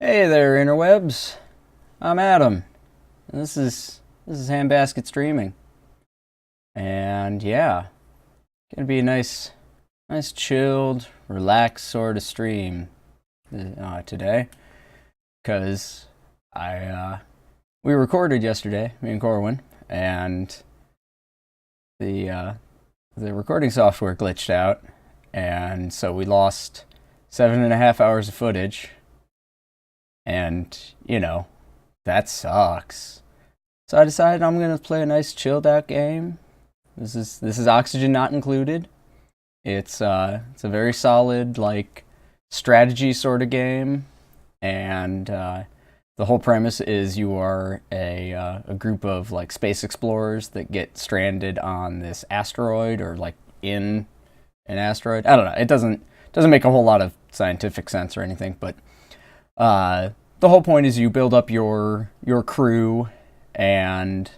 Hey there, interwebs. I'm Adam. And this is Handbasket streaming, and yeah, gonna be a nice, chilled, relaxed sort of stream today, cause I we recorded yesterday, me and Corwin, and the uh, the recording software glitched out, and so we lost 7.5 hours of footage, and that sucks. So I decided I'm gonna play a nice chilled out game. This is oxygen not included. It's a very solid like strategy sort of game, and the whole premise is you are a group of like space explorers that get stranded on this asteroid or like in an asteroid. I don't know. It doesn't make a whole lot of scientific sense or anything, but the whole point is you build up your crew and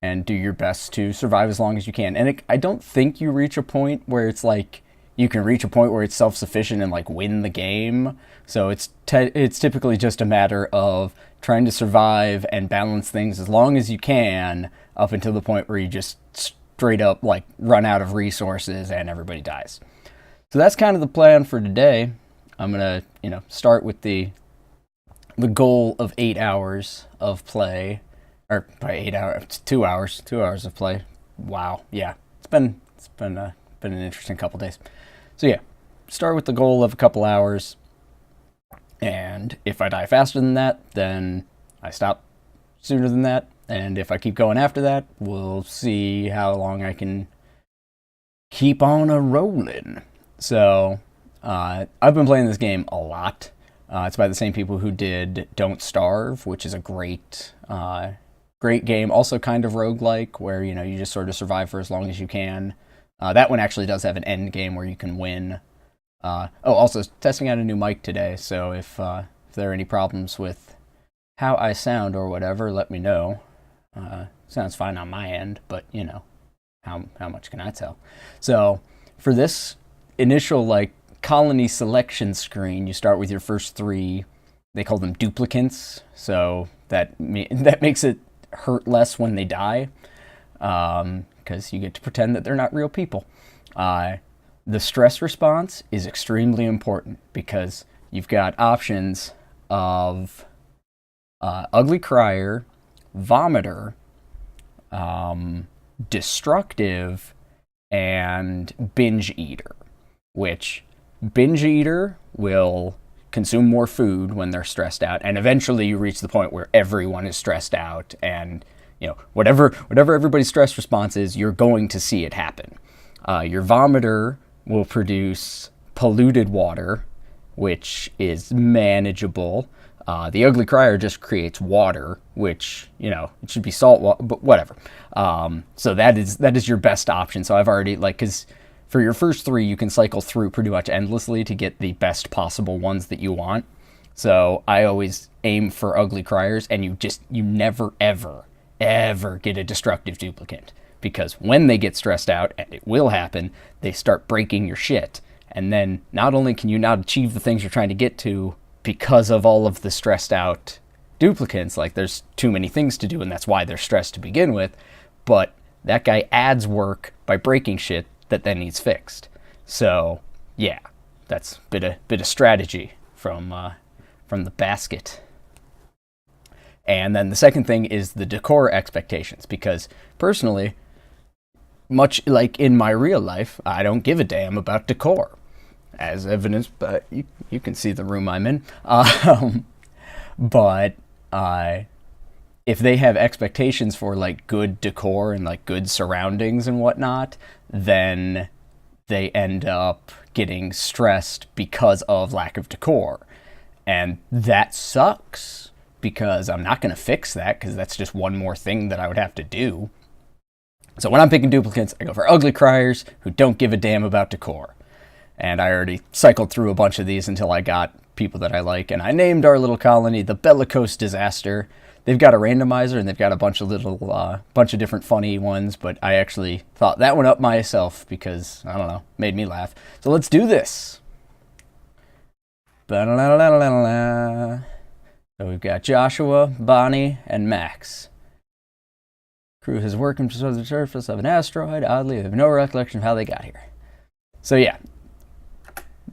and do your best to survive as long as you can. And I don't think you reach a point where it's like you can reach a point where it's self-sufficient and like win the game. So it's typically just a matter of trying to survive and balance things as long as you can up until the point where you just straight up like run out of resources and everybody dies. So that's kind of the plan for today. I'm gonna, start with the goal of 8 hours of play, or by 8 hours, 2 hours, 2 hours of play. Wow, yeah, it's been an interesting couple days. So yeah, start with the goal of a couple hours, and if I die faster than that, then I stop sooner than that, and if I keep going after that, we'll see how long I can keep on a rolling. So I've been playing this game a lot. It's by the same people who did Don't Starve, which is a great game. Also kind of roguelike, where you just sort of survive for as long as you can. That one actually does have an end game where you can win. Also testing out a new mic today, so if there are any problems with how I sound or whatever, let me know. Sounds fine on my end, but how much can I tell? So for this initial like colony selection screen, you start with your first three. They call them duplicants, so that makes it hurt less when they die, because you get to pretend that they're not real people. The stress response is extremely important because you've got options of ugly crier, vomiter, destructive, and binge eater, which binge eater will consume more food when they're stressed out, and eventually you reach the point where everyone is stressed out, and whatever everybody's stress response is, you're going to see it happen. Your vomiter will produce polluted water, which is manageable. The ugly crier just creates water, which it should be salt water, but whatever. So that is your best option. So I've already because for your first three, you can cycle through pretty much endlessly to get the best possible ones that you want. So I always aim for ugly criers, and you never ever get a destructive duplicant, because when they get stressed out, and it will happen, they start breaking your shit. And then not only can you not achieve the things you're trying to get to because of all of the stressed out duplicants, like there's too many things to do and that's why they're stressed to begin with, but that guy adds work by breaking shit that then needs fixed. So yeah, that's a bit of strategy from the basket. And then the second thing is the decor expectations, because personally, much like in my real life, I don't give a damn about decor, as evidenced by you can see the room I'm in. But if they have expectations for like good decor and like good surroundings and whatnot, then they end up getting stressed because of lack of decor. And that sucks, because I'm not going to fix that, because that's just one more thing that I would have to do. So when I'm picking duplicates, I go for ugly criers who don't give a damn about decor. And I already cycled through a bunch of these until I got people that I like, and I named our little colony the Bellicose Disaster. They've got a randomizer, and they've got a bunch of different funny ones, but I actually thought that one up myself because, I don't know, made me laugh. So let's do this. Ba-da-la-la-la-la. So we've got Joshua, Bonnie, and Max. Crew has worked on the surface of an asteroid. Oddly, they have no recollection of how they got here. So yeah,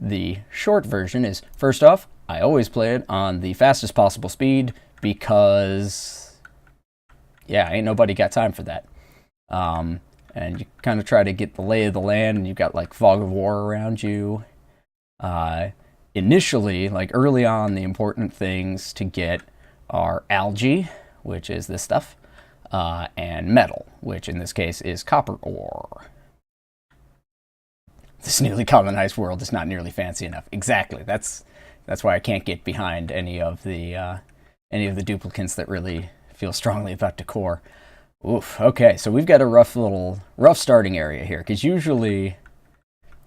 the short version is, first off, I always play it on the fastest possible speed because, yeah, ain't nobody got time for that. And you kind of try to get the lay of the land, and you've got like fog of war around you. Initially, like early on, the important things to get are algae, which is this stuff, and metal, which in this case is copper ore. This newly colonized world is not nearly fancy enough. Exactly. That's why I can't get behind any of the duplicants that really feel strongly about decor. Oof. Okay, so we've got a rough starting area here, because usually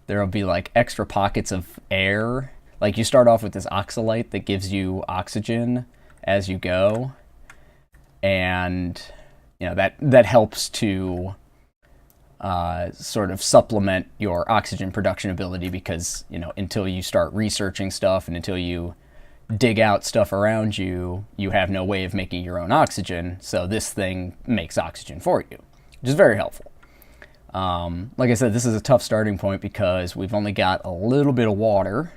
there'll be like extra pockets of air. Like you start off with this oxalite that gives you oxygen as you go, and you know that helps to sort of supplement your oxygen production ability, because you know until you start researching stuff and until you dig out stuff around you, you have no way of making your own oxygen, so this thing makes oxygen for you, which is very helpful. Like I said, this is a tough starting point because we've only got a little bit of water,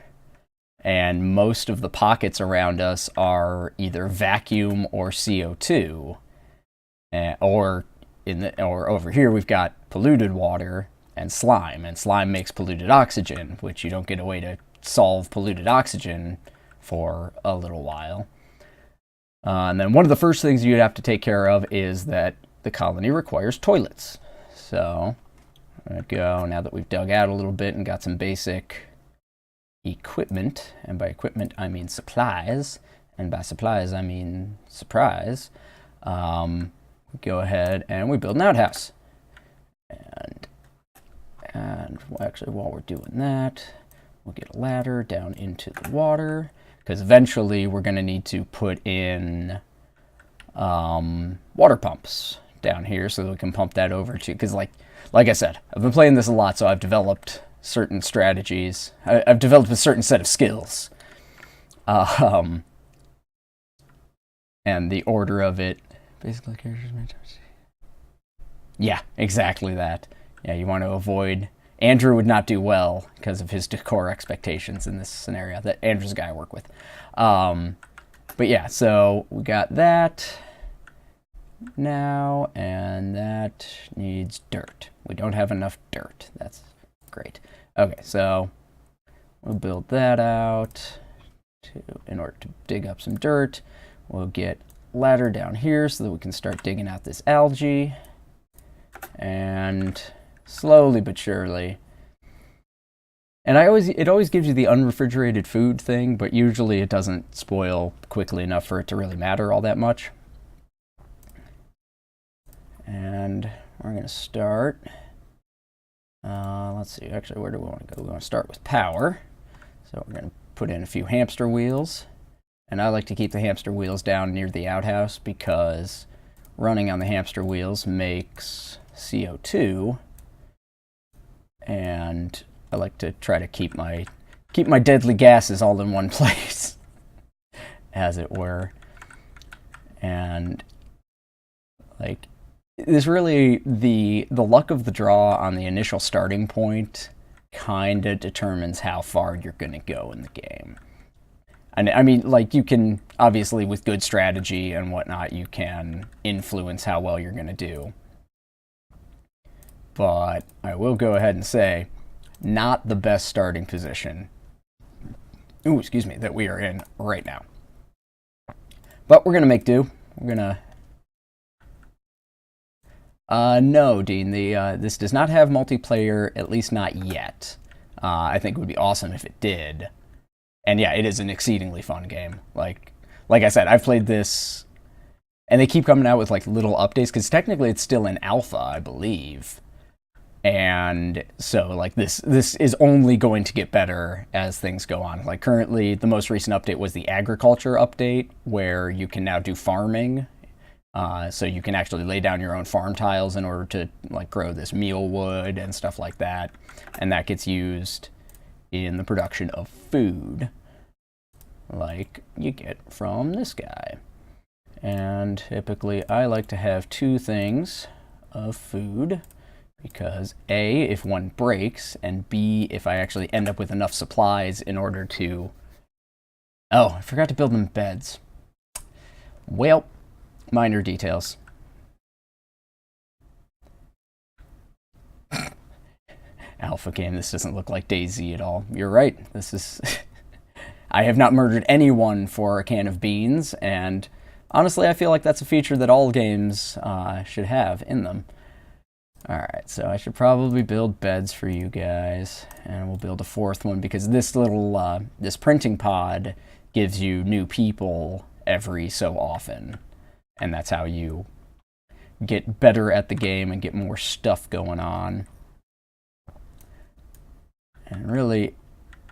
and most of the pockets around us are either vacuum or CO2, or over here we've got polluted water and slime makes polluted oxygen, which you don't get a way to solve polluted oxygen for a little while. And then one of the first things you'd have to take care of is that the colony requires toilets. So I'm going to go, now that we've dug out a little bit and got some basic equipment, and by equipment I mean supplies, and by supplies I mean surprise, we go ahead and we build an outhouse. And actually, while we're doing that, we'll get a ladder down into the water, because eventually we're going to need to put in water pumps down here so that we can pump that over to, because like I said, I've been playing this a lot, so I've developed certain strategies. I've developed a certain set of skills. And the order of it, basically, yeah, exactly that. Yeah, you want to avoid, Andrew would not do well because of his decor expectations in this scenario. That Andrew's the guy I work with. But yeah, so we got that now, and that needs dirt. We don't have enough dirt. That's great. Okay, so we'll build that out. In order to dig up some dirt, we'll get a ladder down here so that we can start digging out this algae. And slowly but surely. And it always gives you the unrefrigerated food thing, but usually it doesn't spoil quickly enough for it to really matter all that much. And we're going to start. Let's see, actually, where do we want to go? We want to start with power. So we're going to put in a few hamster wheels. And I like to keep the hamster wheels down near the outhouse because running on the hamster wheels makes CO2. And I like to try to keep my deadly gases all in one place, as it were. And like, this really, the luck of the draw on the initial starting point kind of determines how far you're going to go in the game. And I mean, like, you can, obviously, with good strategy and whatnot, you can influence how well you're going to do. But I will go ahead and say, not the best starting position, that we are in right now. But we're going to make do. We're going to... no, Dean, this does not have multiplayer, at least not yet. I think it would be awesome if it did. And yeah, it is an exceedingly fun game. Like I said, I've played this, and they keep coming out with like little updates, because technically it's still in alpha, I believe. And so like this is only going to get better as things go on. Like currently, the most recent update was the agriculture update, where you can now do farming. So you can actually lay down your own farm tiles in order to like grow this meal wood and stuff like that. And that gets used in the production of food. like you get from this guy. And typically I like to have 2 things of food, because A, if one breaks, and B, if I actually end up with enough supplies in order to... Oh, I forgot to build them beds. Well, minor details. Alpha game, this doesn't look like DayZ at all. You're right, this is... I have not murdered anyone for a can of beans, and honestly, I feel like that's a feature that all games should have in them. Alright, so I should probably build beds for you guys, and we'll build a 4th one, because this little, this printing pod gives you new people every so often, and that's how you get better at the game and get more stuff going on. And really,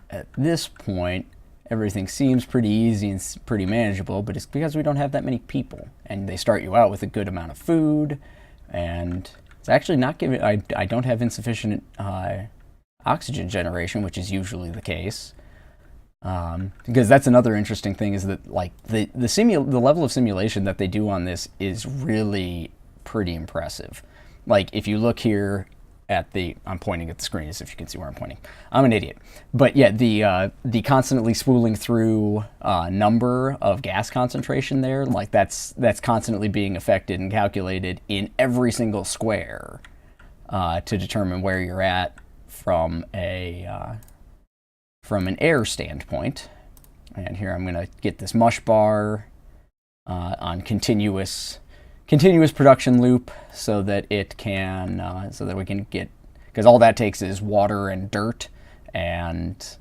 at this point, everything seems pretty easy and pretty manageable, but it's because we don't have that many people. And they start you out with a good amount of food, and it's actually not giving... I don't have insufficient oxygen generation, which is usually the case. Because that's another interesting thing, is that like the level of simulation that they do on this is really pretty impressive. Like if you look here at the... I'm pointing at the screen as if you can see where I'm pointing. I'm an idiot. But yeah, the constantly spooling through number of gas concentration there, like that's constantly being affected and calculated in every single square to determine where you're at from an air standpoint. And here I'm going to get this mush bar on continuous production loop, so that it can, so that we can get, because all that takes is water and dirt, and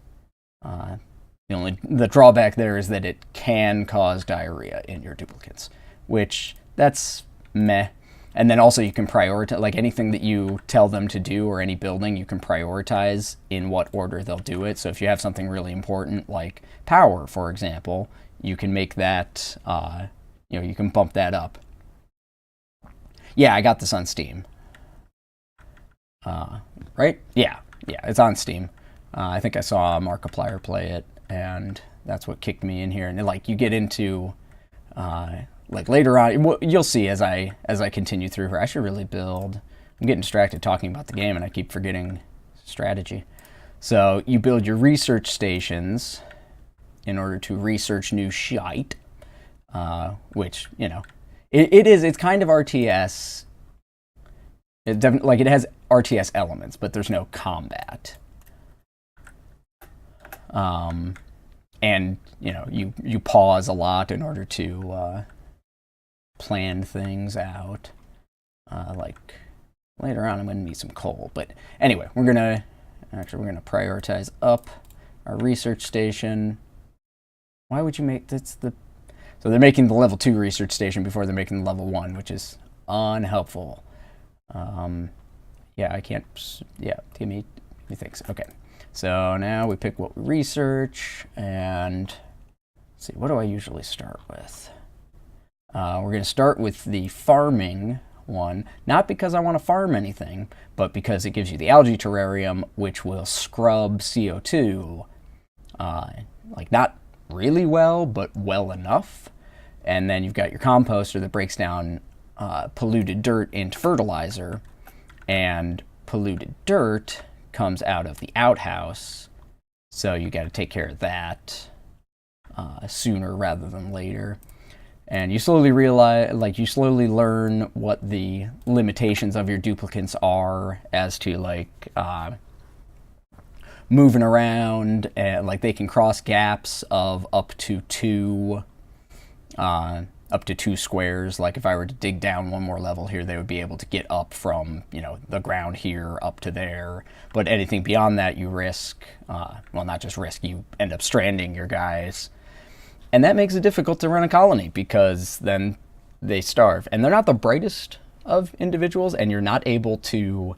the drawback there is that it can cause diarrhea in your duplicates, which that's meh. And then also you can prioritize, like anything that you tell them to do or any building, you can prioritize in what order they'll do it. So if you have something really important like power, for example, you can make that, you can bump that up. Yeah, I got this on Steam. Right? Yeah, it's on Steam. I think I saw Markiplier play it, and that's what kicked me in here. And like you get into, like later on, you'll see as I continue through here. I should really build. I'm getting distracted talking about the game, and I keep forgetting strategy. So you build your research stations in order to research new shite, which it's kind of RTS. It definitely, like, it has RTS elements, but there's no combat. And you pause a lot in order to plan things out. Like later on, I'm going to need some coal, but anyway, we're gonna prioritize up our research station. Why would you make So they're making the level 2 research station before they're making the level 1, which is unhelpful. Yeah, I can't... Yeah, give me things. Okay. So now we pick what we research, and... Let's see, what do I usually start with? We're going to start with the farming one, not because I want to farm anything, but because it gives you the algae terrarium, which will scrub CO2, like not really well, but well enough. And then you've got your composter that breaks down polluted dirt into fertilizer, and polluted dirt comes out of the outhouse, so you got to take care of that sooner rather than later. And you slowly realize, like, you slowly learn what the limitations of your duplicates are as to, like, moving around, and like they can cross gaps of up to two squares. Like if I were to dig down one more level here, they would be able to get up from, the ground here up to there. But anything beyond that, you risk, well, not just risk, you end up stranding your guys. And that makes it difficult to run a colony, because then they starve. And they're not the brightest of individuals, and you're not able to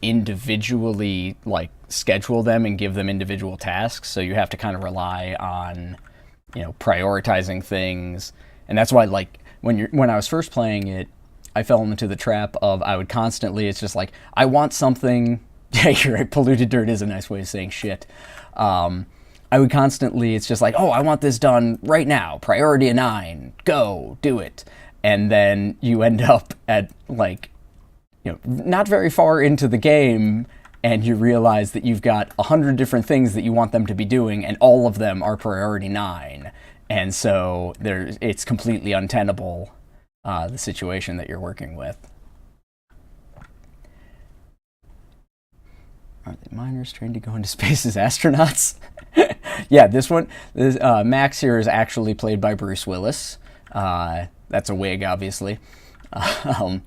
individually, like, schedule them and give them individual tasks. So you have to kind of rely on, prioritizing things. And that's why, like, when I was first playing it, I fell into the trap of I would constantly, it's just like, I want something. Yeah, you're right, polluted dirt is a nice way of saying shit. I would constantly, it's just like, oh, I want this done right now, priority of 9, go, do it. And then you end up at, like, you know, not very far into the game, and you realize that you've got 100 different things that you want them to be doing, and all of them are priority 9. And so it's completely untenable, the situation that you're working with. Are the miners trained to go into space as astronauts? Yeah, Max here is actually played by Bruce Willis. That's a wig, obviously. And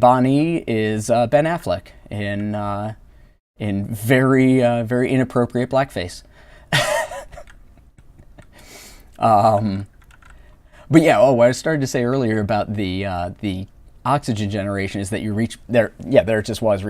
Bonnie is Ben Affleck in very very inappropriate blackface. But yeah, what I started to say earlier about the oxygen generation is that you reach there. Yeah, there it just was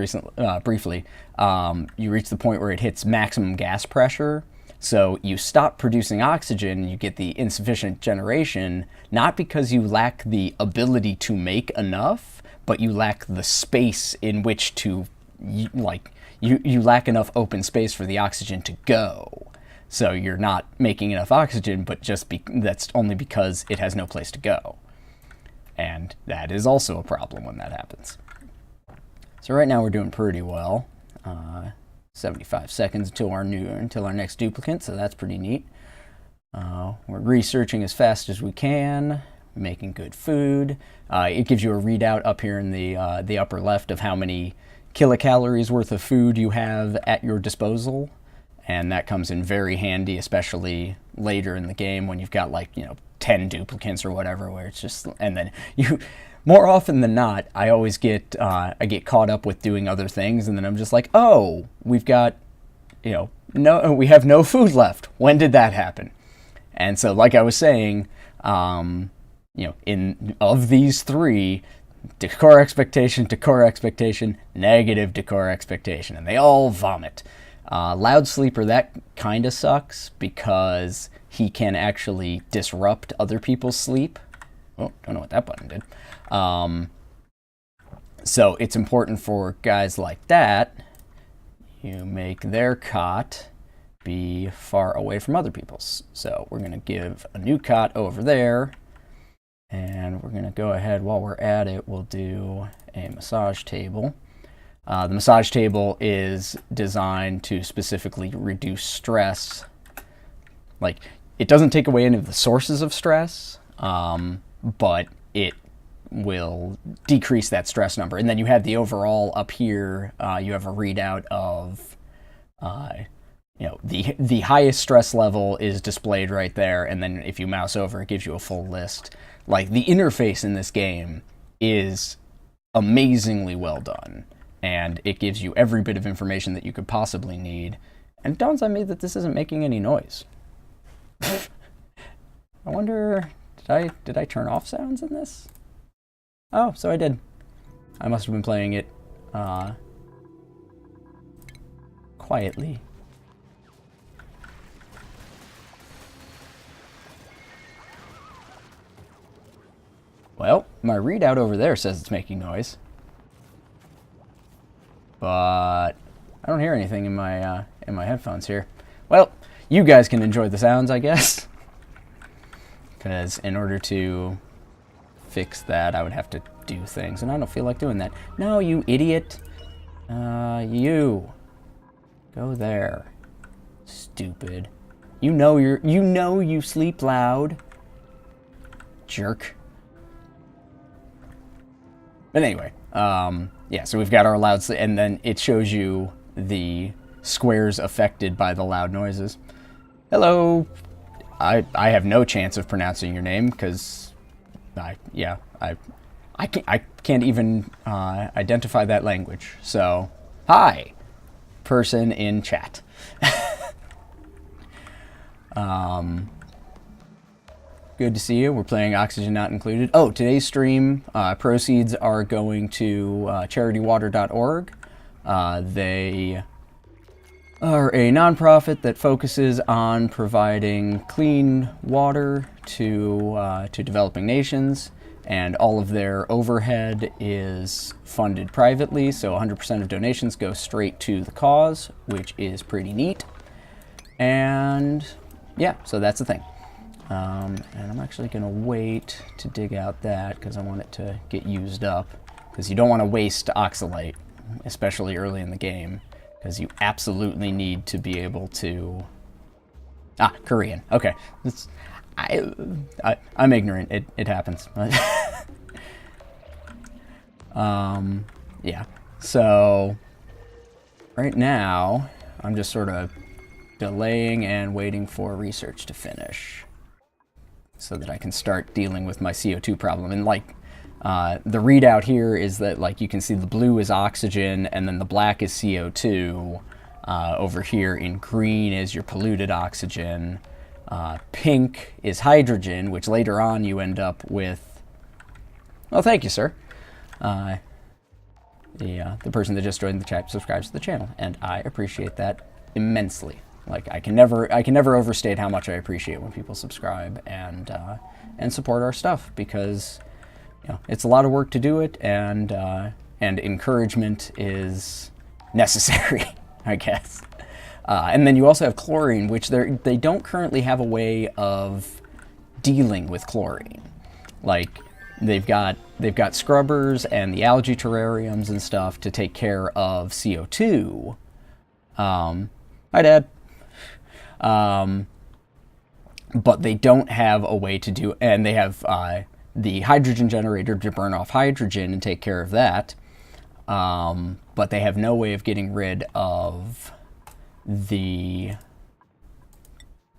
briefly. You reach the point where it hits maximum gas pressure. So you stop producing oxygen, you get the insufficient generation, not because you lack the ability to make enough, but you lack the space in which to, you lack enough open space for the oxygen to go. So you're not making enough oxygen, but that's only because it has no place to go. And that is also a problem when that happens. So right now we're doing pretty well. 75 seconds until our next duplicate, so that's pretty neat. We're researching as fast as we can, making good food. It gives you a readout up here in the upper left of how many kilocalories worth of food you have at your disposal, and that comes in very handy, especially later in the game when you've got 10 duplicates or whatever, where it's just, and then more often than not, I always get caught up with doing other things, and then I'm just like, oh, we've got, we have no food left. When did that happen? And so, like I was saying, of these 3, decor expectation, negative decor expectation, and they all vomit. Loud Sleeper, that kind of sucks because he can actually disrupt other people's sleep. Oh, don't know what that button did. So it's important for guys like that, you make their cot be far away from other people's. So we're going to give a new cot over there, and we're going to go ahead, while we're at it, we'll do a massage table. The massage table is designed to specifically reduce stress. It doesn't take away any of the sources of stress, but it will decrease that stress number. And then you have the overall up here, you have a readout of, the highest stress level is displayed right there, and then if you mouse over, it gives you a full list. The interface in this game is amazingly well done, and it gives you every bit of information that you could possibly need. And it dawns on me that this isn't making any noise. I wonder, did I turn off sounds in this? Oh, so I did. I must have been playing it quietly. Well, my readout over there says it's making noise, but I don't hear anything in my headphones here. Well, you guys can enjoy the sounds, I guess, because in order to fix that, I would have to do things, and I don't feel like doing that. No, you idiot. You. Go there. Stupid. You know you sleep loud. Jerk. But anyway, yeah, so we've got our loud sleep, and then it shows you the squares affected by the loud noises. Hello. I have no chance of pronouncing your name, because I can't even identify that language. So, hi, person in chat. Good to see you. We're playing Oxygen Not Included. Oh, today's stream proceeds are going to charitywater.org. They are a nonprofit that focuses on providing clean water to developing nations, and all of their overhead is funded privately, so 100% of donations go straight to the cause, which is pretty neat. And yeah, so that's the thing. And I'm actually going to wait to dig out that because I want it to get used up. Because you don't want to waste oxalate, especially early in the game. Because you absolutely need to be able to... Ah, Korean. Okay. I'm ignorant. It happens. Yeah. So, right now, I'm just sort of delaying and waiting for research to finish so that I can start dealing with my CO2 problem. And like, the readout here is that, like, you can see the blue is oxygen and then the black is CO2. Over here in green is your polluted oxygen. Pink is hydrogen, which later on you end up with... Oh, thank you, sir. The person that just joined the chat subscribes to the channel, and I appreciate that immensely. Like, I can never overstate how much I appreciate when people subscribe and support our stuff, because it's a lot of work to do it, and encouragement is necessary, I guess. And then you also have chlorine, which they don't currently have a way of dealing with chlorine. Like, they've got scrubbers and the algae terrariums and stuff to take care of CO2. Hi, Dad. But they don't have a way to do, and they have the hydrogen generator to burn off hydrogen and take care of that. But they have no way of getting rid of the...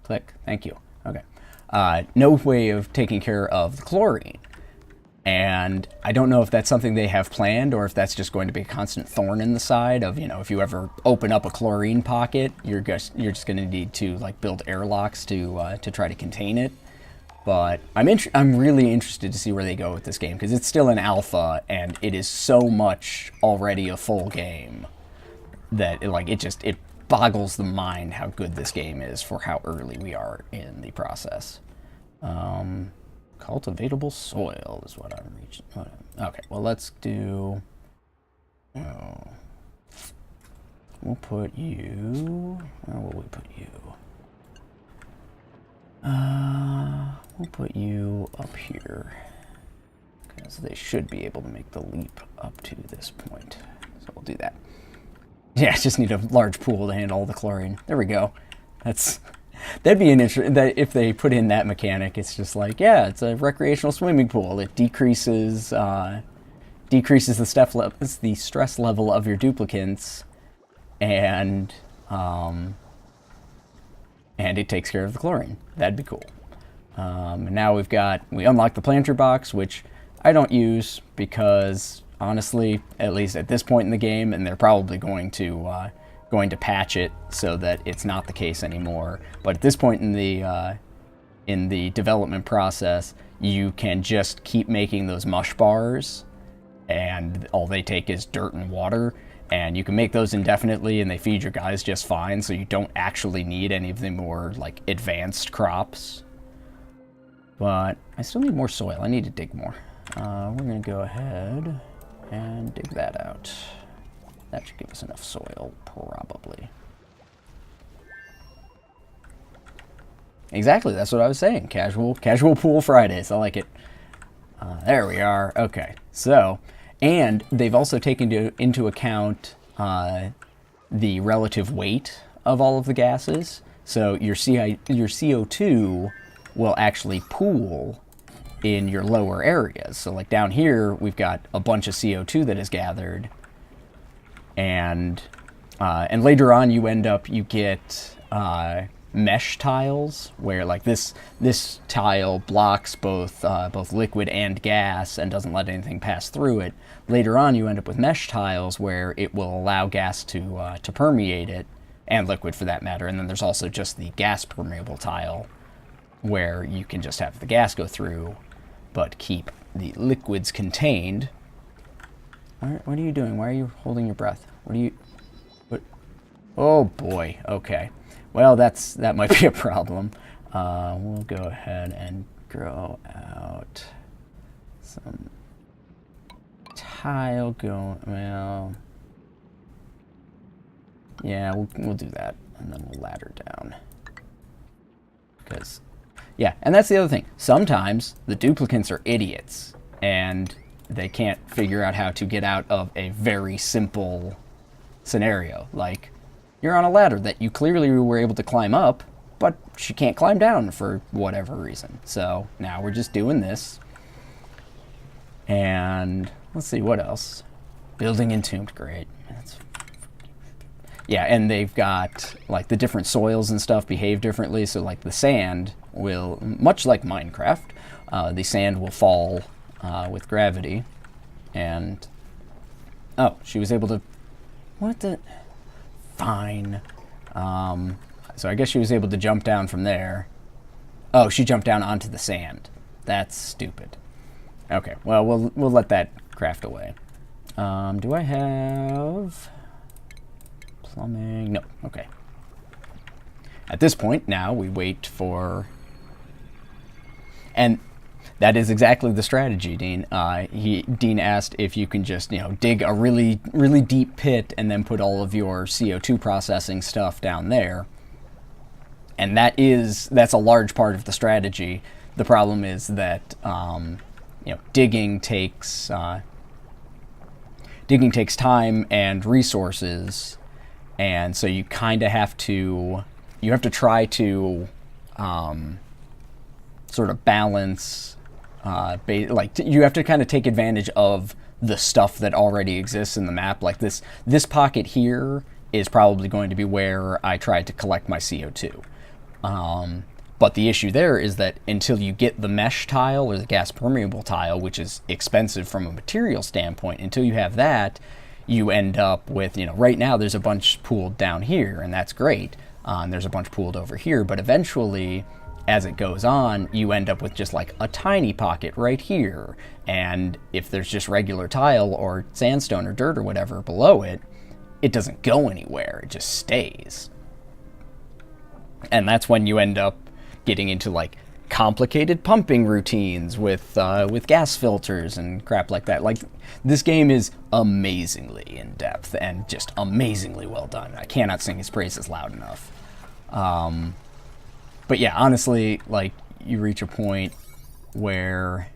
Click. Thank you. Okay. No way of taking care of the chlorine. And I don't know if that's something they have planned or if that's just going to be a constant thorn in the side of, if you ever open up a chlorine pocket, you're just going to need to, like, build airlocks to try to contain it. But I'm really interested to see where they go with this game, because it's still in alpha and it is so much already a full game that it boggles the mind how good this game is for how early we are in the process. Cultivatable soil is what I'm reaching. Okay, well, let's do... we'll put you... Where will we put you? We'll put you up here, because they should be able to make the leap up to this point. So we'll do that. Yeah, I just need a large pool to handle all the chlorine. There we go. That'd be an interesting, that if they put in that mechanic, it's just like, yeah, it's a recreational swimming pool. It decreases the stress level of your duplicants, and it takes care of the chlorine. That'd be cool. And now we unlock the planter box, which I don't use because, honestly, at least at this point in the game, and they're probably going to patch it so that it's not the case anymore. But at this point in the development process, you can just keep making those mush bars, and all they take is dirt and water, and you can make those indefinitely, and they feed your guys just fine, so you don't actually need any of the more, like, advanced crops. But I still need more soil. I need to dig more. We're going to go ahead and dig that out. That should give us enough soil, probably. Exactly, that's what I was saying. Casual Pool Fridays. I like it. There we are. Okay, so, and they've also taken into account the relative weight of all of the gases. So your CO2 will actually pool in your lower areas. So, like, down here, we've got a bunch of CO2 that is gathered. And later on you get mesh tiles where, like, this tile blocks both liquid and gas and doesn't let anything pass through it. Later on you end up with mesh tiles where it will allow gas to permeate it, and liquid for that matter. And then there's also just the gas permeable tile where you can just have the gas go through but keep the liquids contained. What are you doing? Why are you holding your breath? What? Oh boy, okay. Well, that might be a problem. We'll go ahead and grow out some tile well, yeah, we'll do that. and then we'll ladder down. Because, yeah, and that's the other thing. Sometimes the duplicants are idiots, and they can't figure out how to get out of a very simple scenario. Like, you're on a ladder that you clearly were able to climb up, but she can't climb down for whatever reason. So now we're just doing this. And let's see, what else? Building entombed, great. Yeah, and they've got, like, the different soils and stuff behave differently. So, like, the sand will, much like Minecraft, the sand will fall with gravity. And, oh, she was able to, what the, fine. So I guess she was able to jump down from there. Oh, she jumped down onto the sand. That's stupid. Okay, well, we'll let that craft away. Do I have plumbing? No, okay. At this point, now we wait for... And that is exactly the strategy, Dean. Dean asked if you can just, dig a really, really deep pit and then put all of your CO2 processing stuff down there. And that's a large part of the strategy. The problem is that, digging takes time and resources, and so you kind of have to try to sort of balance. You have to kind of take advantage of the stuff that already exists in the map. Like this pocket here is probably going to be where I tried to collect my CO2. But the issue there is that until you get the mesh tile or the gas permeable tile, which is expensive from a material standpoint, until you have that, you end up with, right now there's a bunch pooled down here, and that's great. And there's a bunch pooled over here, but eventually, as it goes on, you end up with just like a tiny pocket right here. And if there's just regular tile or sandstone or dirt or whatever below it, it doesn't go anywhere, it just stays. And that's when you end up getting into like complicated pumping routines with gas filters and crap like that. Like, this game is amazingly in depth and just amazingly well done. I cannot sing his praises loud enough. But yeah, honestly, like, you reach a point where,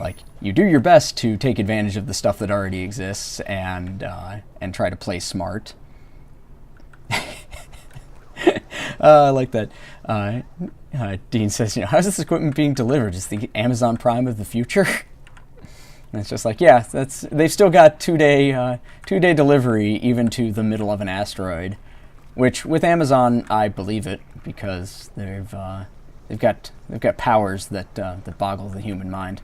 like, you do your best to take advantage of the stuff that already exists and try to play smart. I like that. Dean says, how's this equipment being delivered? Is the Amazon Prime of the future? And it's just like, yeah, they've still got two-day delivery even to the middle of an asteroid, which with Amazon I believe it, because they've got powers that boggle the human mind.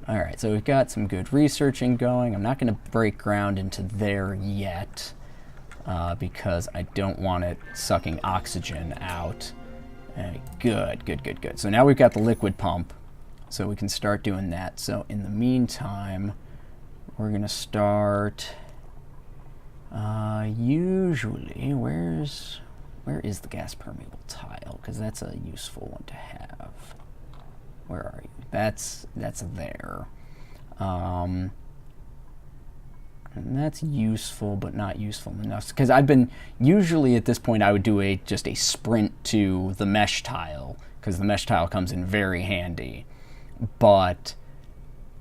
All right, so we've got some good researching going. I'm not going to break ground into there yet. Because I don't want it sucking oxygen out. Good. So now we've got the liquid pump, so we can start doing that. So in the meantime, we're going to start, usually, where is the gas permeable tile? Because that's a useful one to have. Where are you? That's there. And that's useful, but not useful enough. Because usually at this point, I would do just a sprint to the mesh tile, because the mesh tile comes in very handy. But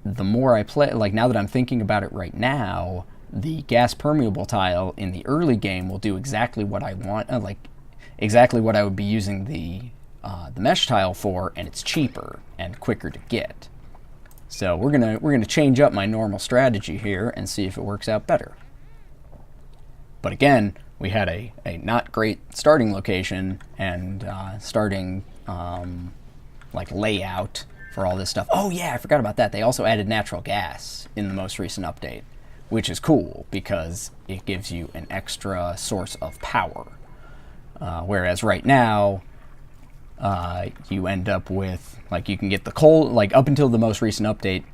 the more I play, like, now that I'm thinking about it right now, the gas permeable tile in the early game will do exactly what I want, exactly what I would be using the mesh tile for, and it's cheaper and quicker to get. So we're gonna change up my normal strategy here and see if it works out better. But again, we had a not great starting location and starting layout for all this stuff. Oh yeah, I forgot about that. They also added natural gas in the most recent update, which is cool because it gives you an extra source of power. Whereas right now, you end up with, like, you can get the coal, like, up until the most recent update,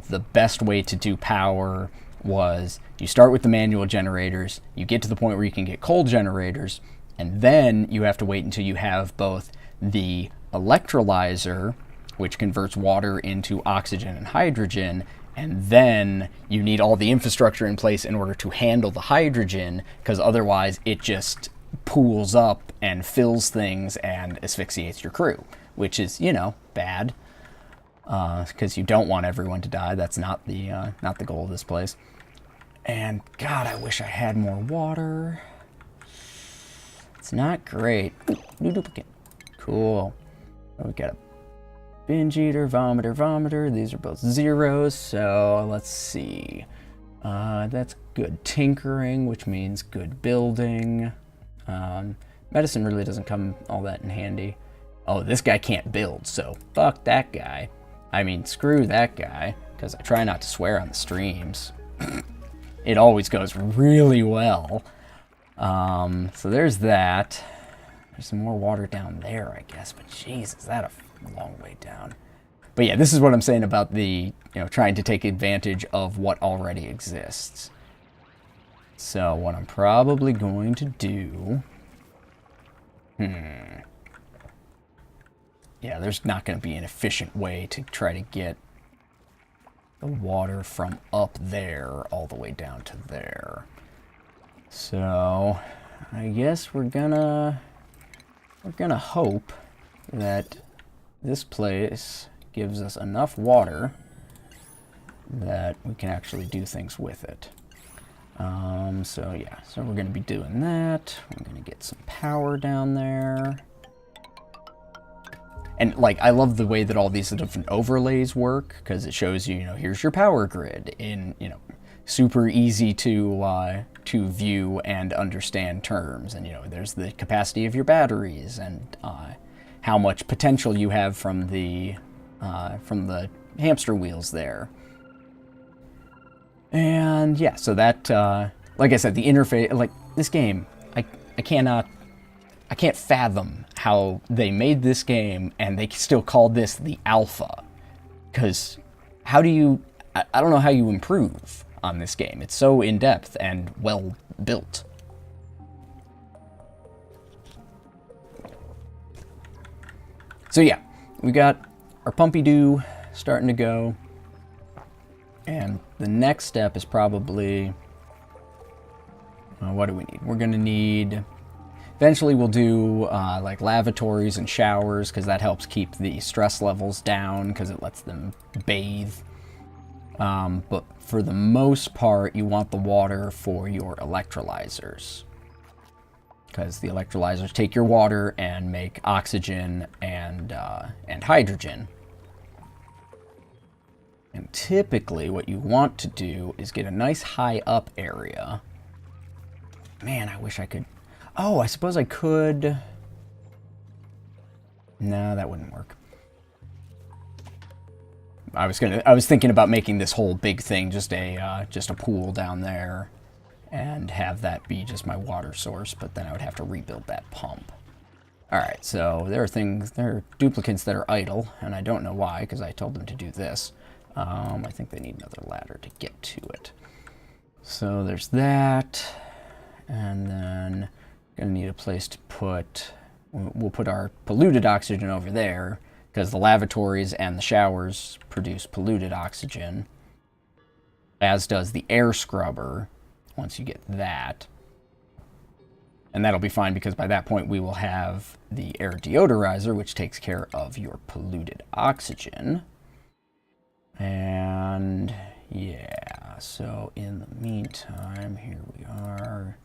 the best way to do power was you start with the manual generators, you get to the point where you can get coal generators, and then you have to wait until you have both the electrolyzer, which converts water into oxygen and hydrogen, and then you need all the infrastructure in place in order to handle the hydrogen, because otherwise it just pools up and fills things and asphyxiates your crew, which is, you know, bad, because you don't want everyone to die. That's not the goal of this place. And God, I wish I had more water. It's not great. Ooh, new duplicate. Cool. We got a binge eater, vomiter. These are both zeros, so let's see. That's good tinkering, which means good building. Medicine really doesn't come all that in handy. Oh, this guy can't build, so fuck that guy. I mean, screw that guy, because I try not to swear on the streams. It always goes really well. So there's that. There's some more water down there, I guess, but jeez, is that a long way down. But yeah, this is what I'm saying about the, you know, trying to take advantage of what already exists. So what I'm probably going to do... Yeah, there's not going to be an efficient way to try to get the water from up there all the way down to there. So I guess we're gonna hope that this place gives us enough water that we can actually do things with it. So yeah, so we're gonna be doing that. We're gonna get some power down there. And like, I love the way that all these different overlays work, because it shows you, you know, here's your power grid in, you know, super easy to view and understand terms. And, you know, there's the capacity of your batteries and how much potential you have from the hamster wheels there. And yeah, so that, like I said, the interface, like this game, I can't fathom how they made this game and they still call this the alpha. Because how do you, I don't know how you improve on this game. It's so in-depth and well built. So yeah, we got our pumpy-doo starting to go. And the next step is probably, what do we need? We're going to need, eventually we'll do like lavatories and showers, because that helps keep the stress levels down, because it lets them bathe. But for the most part, you want the water for your electrolyzers, because the electrolyzers take your water and make oxygen and hydrogen. And typically what you want to do is get a nice high up area. Man, I wish I could... Oh, I suppose I could... No, that wouldn't work. I was thinking about making this whole big thing just a pool down there and have that be just my water source, but then I would have to rebuild that pump. Alright, so there are duplicates that are idle, and I don't know why, because I told them to do this. I think they need another ladder to get to it. So there's that, and then gonna need a place to put, we'll put our polluted oxygen over there, because the lavatories and the showers produce polluted oxygen, as does the air scrubber, once you get that. And that'll be fine, because by that point we will have the air deodorizer, which takes care of your polluted oxygen. And yeah, so in the meantime, here we are.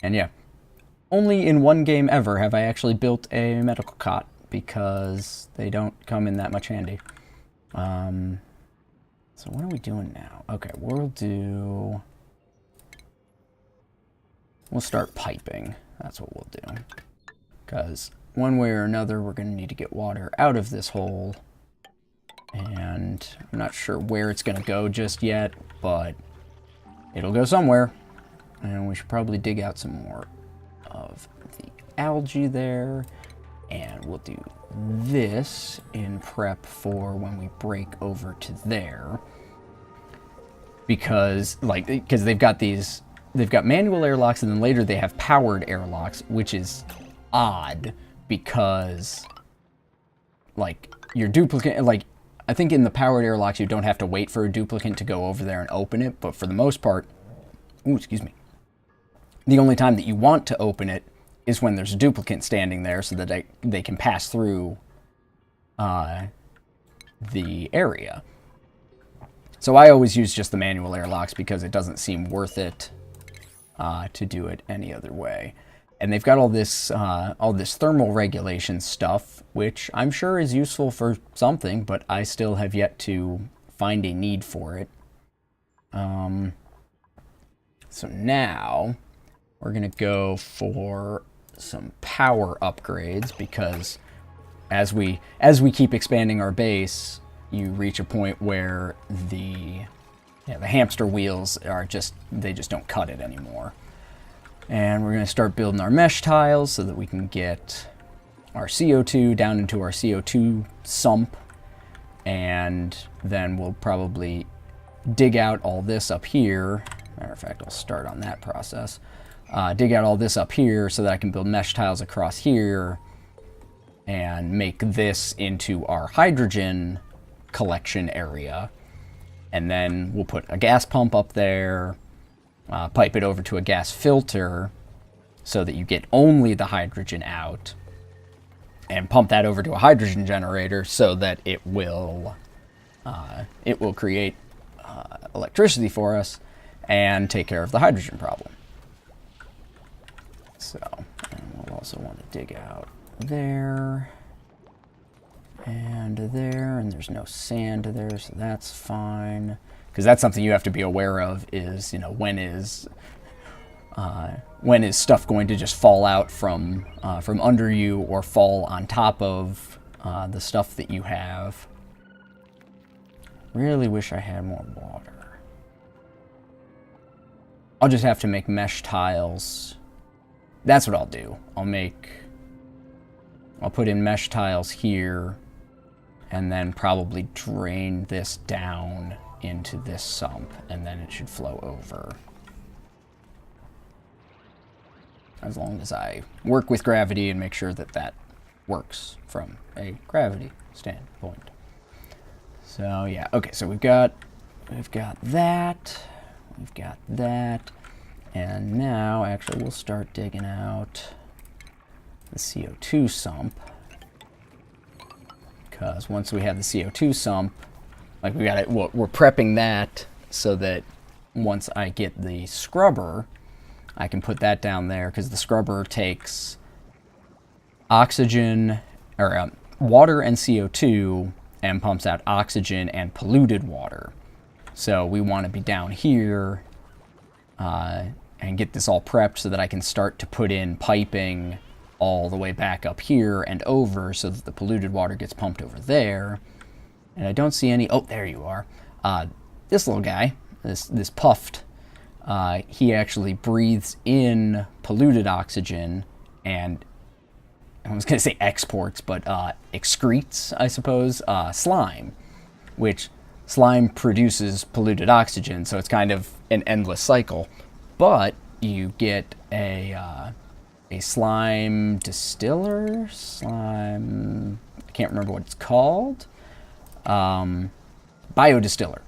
And yeah, only in one game ever have I actually built a medical cot, because they don't come in that much handy. So what are we doing now? Okay, we'll start piping. That's what we'll do. Because one way or another, we're going to need to get water out of this hole. And I'm not sure where it's going to go just yet, but it'll go somewhere. And we should probably dig out some more of the algae there. And we'll do this in prep for when we break over to there. Because they've got manual airlocks, and then later they have powered airlocks, which is odd, because like your duplicate, like I think in the powered airlocks you don't have to wait for a duplicate to go over there and open it, but for the most part, ooh, excuse me, The only time that you want to open it is when there's a duplicate standing there so that they can pass through the area. So I always use just the manual airlocks because it doesn't seem worth it to do it any other way. And they've got all this thermal regulation stuff, which I'm sure is useful for something, but I still have yet to find a need for it. So now we're gonna go for some power upgrades, because as we keep expanding our base, you reach a point where the hamster wheels are they just don't cut it anymore. And we're going to start building our mesh tiles so that we can get our CO2 down into our CO2 sump, and then we'll probably dig out all this up here. Matter of fact, I'll start on that process. Dig out all this up here so that I can build mesh tiles across here and make this into our hydrogen collection area. And then we'll put a gas pump up there, pipe it over to a gas filter so that you get only the hydrogen out, and pump that over to a hydrogen generator so that it will create electricity for us and take care of the hydrogen problem. So, and we'll also want to dig out there and there, and there's no sand there, so that's fine. Because that's something you have to be aware of is, when is stuff going to just fall out from under you or fall on top of the stuff that you have. Really wish I had more water. I'll just have to make mesh tiles. That's what I'll do. I'll put in mesh tiles here, and then probably drain this down into this sump, and then it should flow over. As long as I work with gravity and make sure that that works from a gravity standpoint. So yeah, okay, so we've got that, and now actually we'll start digging out the CO2 sump, because once we have the CO2 sump, like we're prepping that so that once I get the scrubber, I can put that down there, because the scrubber takes oxygen, or water and CO2, and pumps out oxygen and polluted water. So we want to be down here and get this all prepped so that I can start to put in piping all the way back up here and over so that the polluted water gets pumped over there. And I don't see any... Oh, there you are. This little guy, this puffed, he actually breathes in polluted oxygen and, I was going to say exports, but excretes, I suppose, slime, which slime produces polluted oxygen, so it's kind of an endless cycle. But you get a slime distiller? I can't remember what it's called. Biodistiller,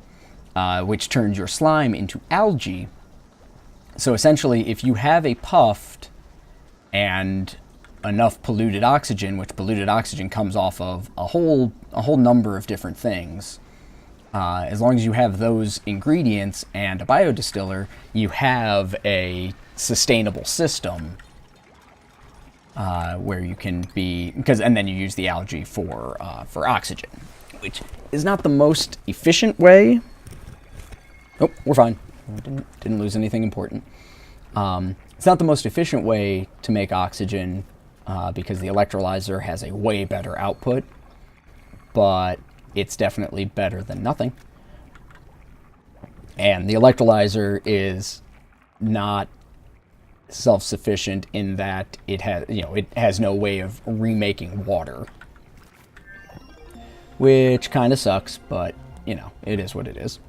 which turns your slime into algae. So essentially, if you have a puffed and enough polluted oxygen, which polluted oxygen comes off of a whole number of different things, as long as you have those ingredients and a biodistiller, you have a sustainable system where you can be, and then you use the algae for oxygen, which is not the most efficient way. Oh, we're fine. Didn't lose anything important. It's not the most efficient way to make oxygen because the electrolyzer has a way better output, but it's definitely better than nothing. And the electrolyzer is not self-sufficient in that it has no way of remaking water, which kind of sucks, but it is what it is.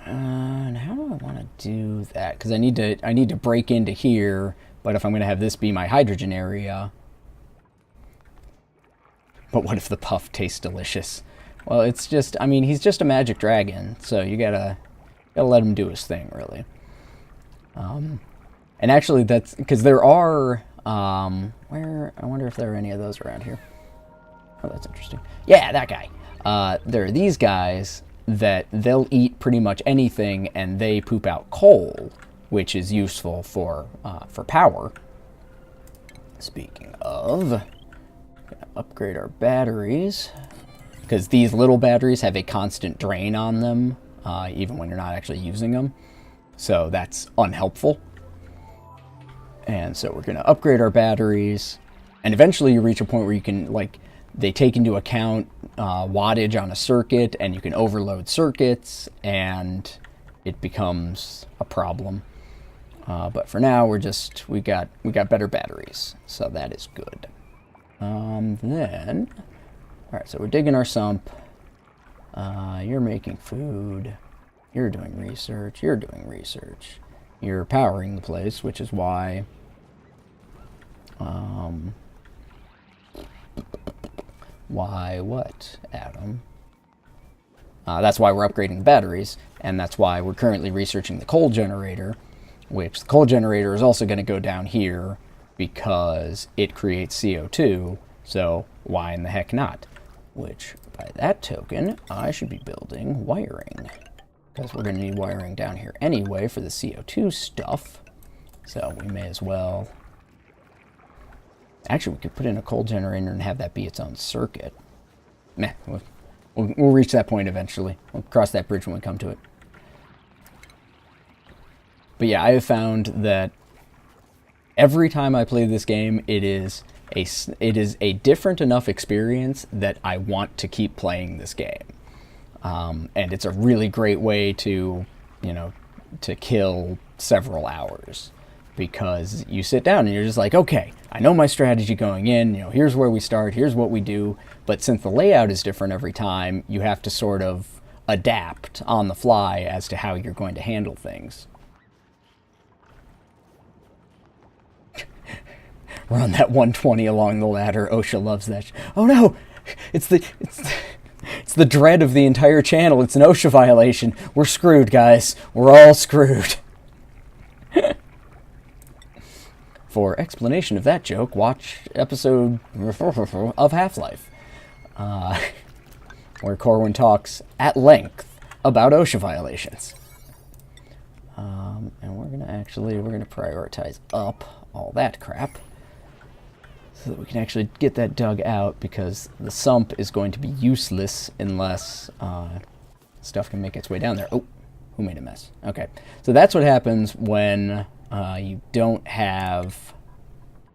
And how do I want to do that? Because I need to break into here, but if I'm going to have this be my hydrogen area, but what if the puff tastes delicious? Well, it's just, he's just a magic dragon, so you gotta let him do his thing, really. And actually, that's because there are, where, I wonder if there are any of those around here. Oh, that's interesting. Yeah, that guy. There are these guys that they'll eat pretty much anything, and they poop out coal, which is useful for power. Speaking of, gonna upgrade our batteries, because these little batteries have a constant drain on them, even when you're not actually using them. So that's unhelpful. And so we're going to upgrade our batteries, and eventually you reach a point where you can, like, they take into account wattage on a circuit, and you can overload circuits, and it becomes a problem. But for now, we got better batteries, so that is good. Then, all right, so we're digging our sump. You're making food. You're doing research. You're doing research. You're powering the place, which is why. Why what, Adam? That's why we're upgrading the batteries, and that's why we're currently researching the coal generator, which the coal generator is also going to go down here because it creates CO2, so why in the heck not? Which, by that token, I should be building wiring, because we're going to need wiring down here anyway for the CO2 stuff, so we may as well. Actually, we could put in a coal generator and have that be its own circuit. Meh, we'll reach that point eventually. We'll cross that bridge when we come to it. But yeah, I have found that every time I play this game, it is a different enough experience that I want to keep playing this game. And it's a really great way to, to kill several hours. Because you sit down and you're just like, okay, I know my strategy going in, here's where we start, here's what we do. But since the layout is different every time, you have to sort of adapt on the fly as to how you're going to handle things. Run that 120 along the ladder. OSHA loves that. Oh no! It's the dread of the entire channel. It's an OSHA violation. We're screwed, guys. We're all screwed. For explanation of that joke, watch episode of Half-Life, where Corwin talks at length about OSHA violations. And we're gonna prioritize up all that crap so that we can actually get that dug out, because the sump is going to be useless unless stuff can make its way down there. Oh, who made a mess? Okay, so that's what happens when you don't have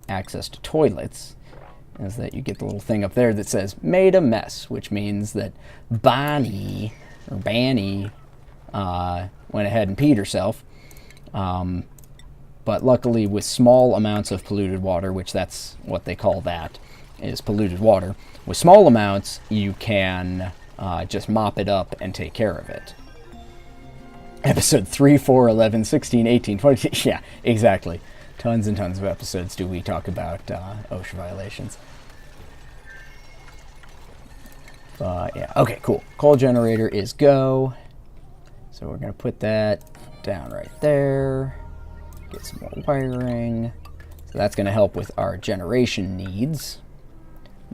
access to toilets, is that you get the little thing up there that says made a mess, which means that Banny went ahead and peed herself. But luckily, with small amounts of polluted water, which that's what they call that, is polluted water, with small amounts you can just mop it up and take care of it. Episode 3, 4, 11, 16, 18, 20. Yeah, exactly. Tons and tons of episodes do we talk about OSHA violations. But yeah, okay, cool. Coal generator is go. So we're going to put that down right there. Get some more wiring. So that's going to help with our generation needs.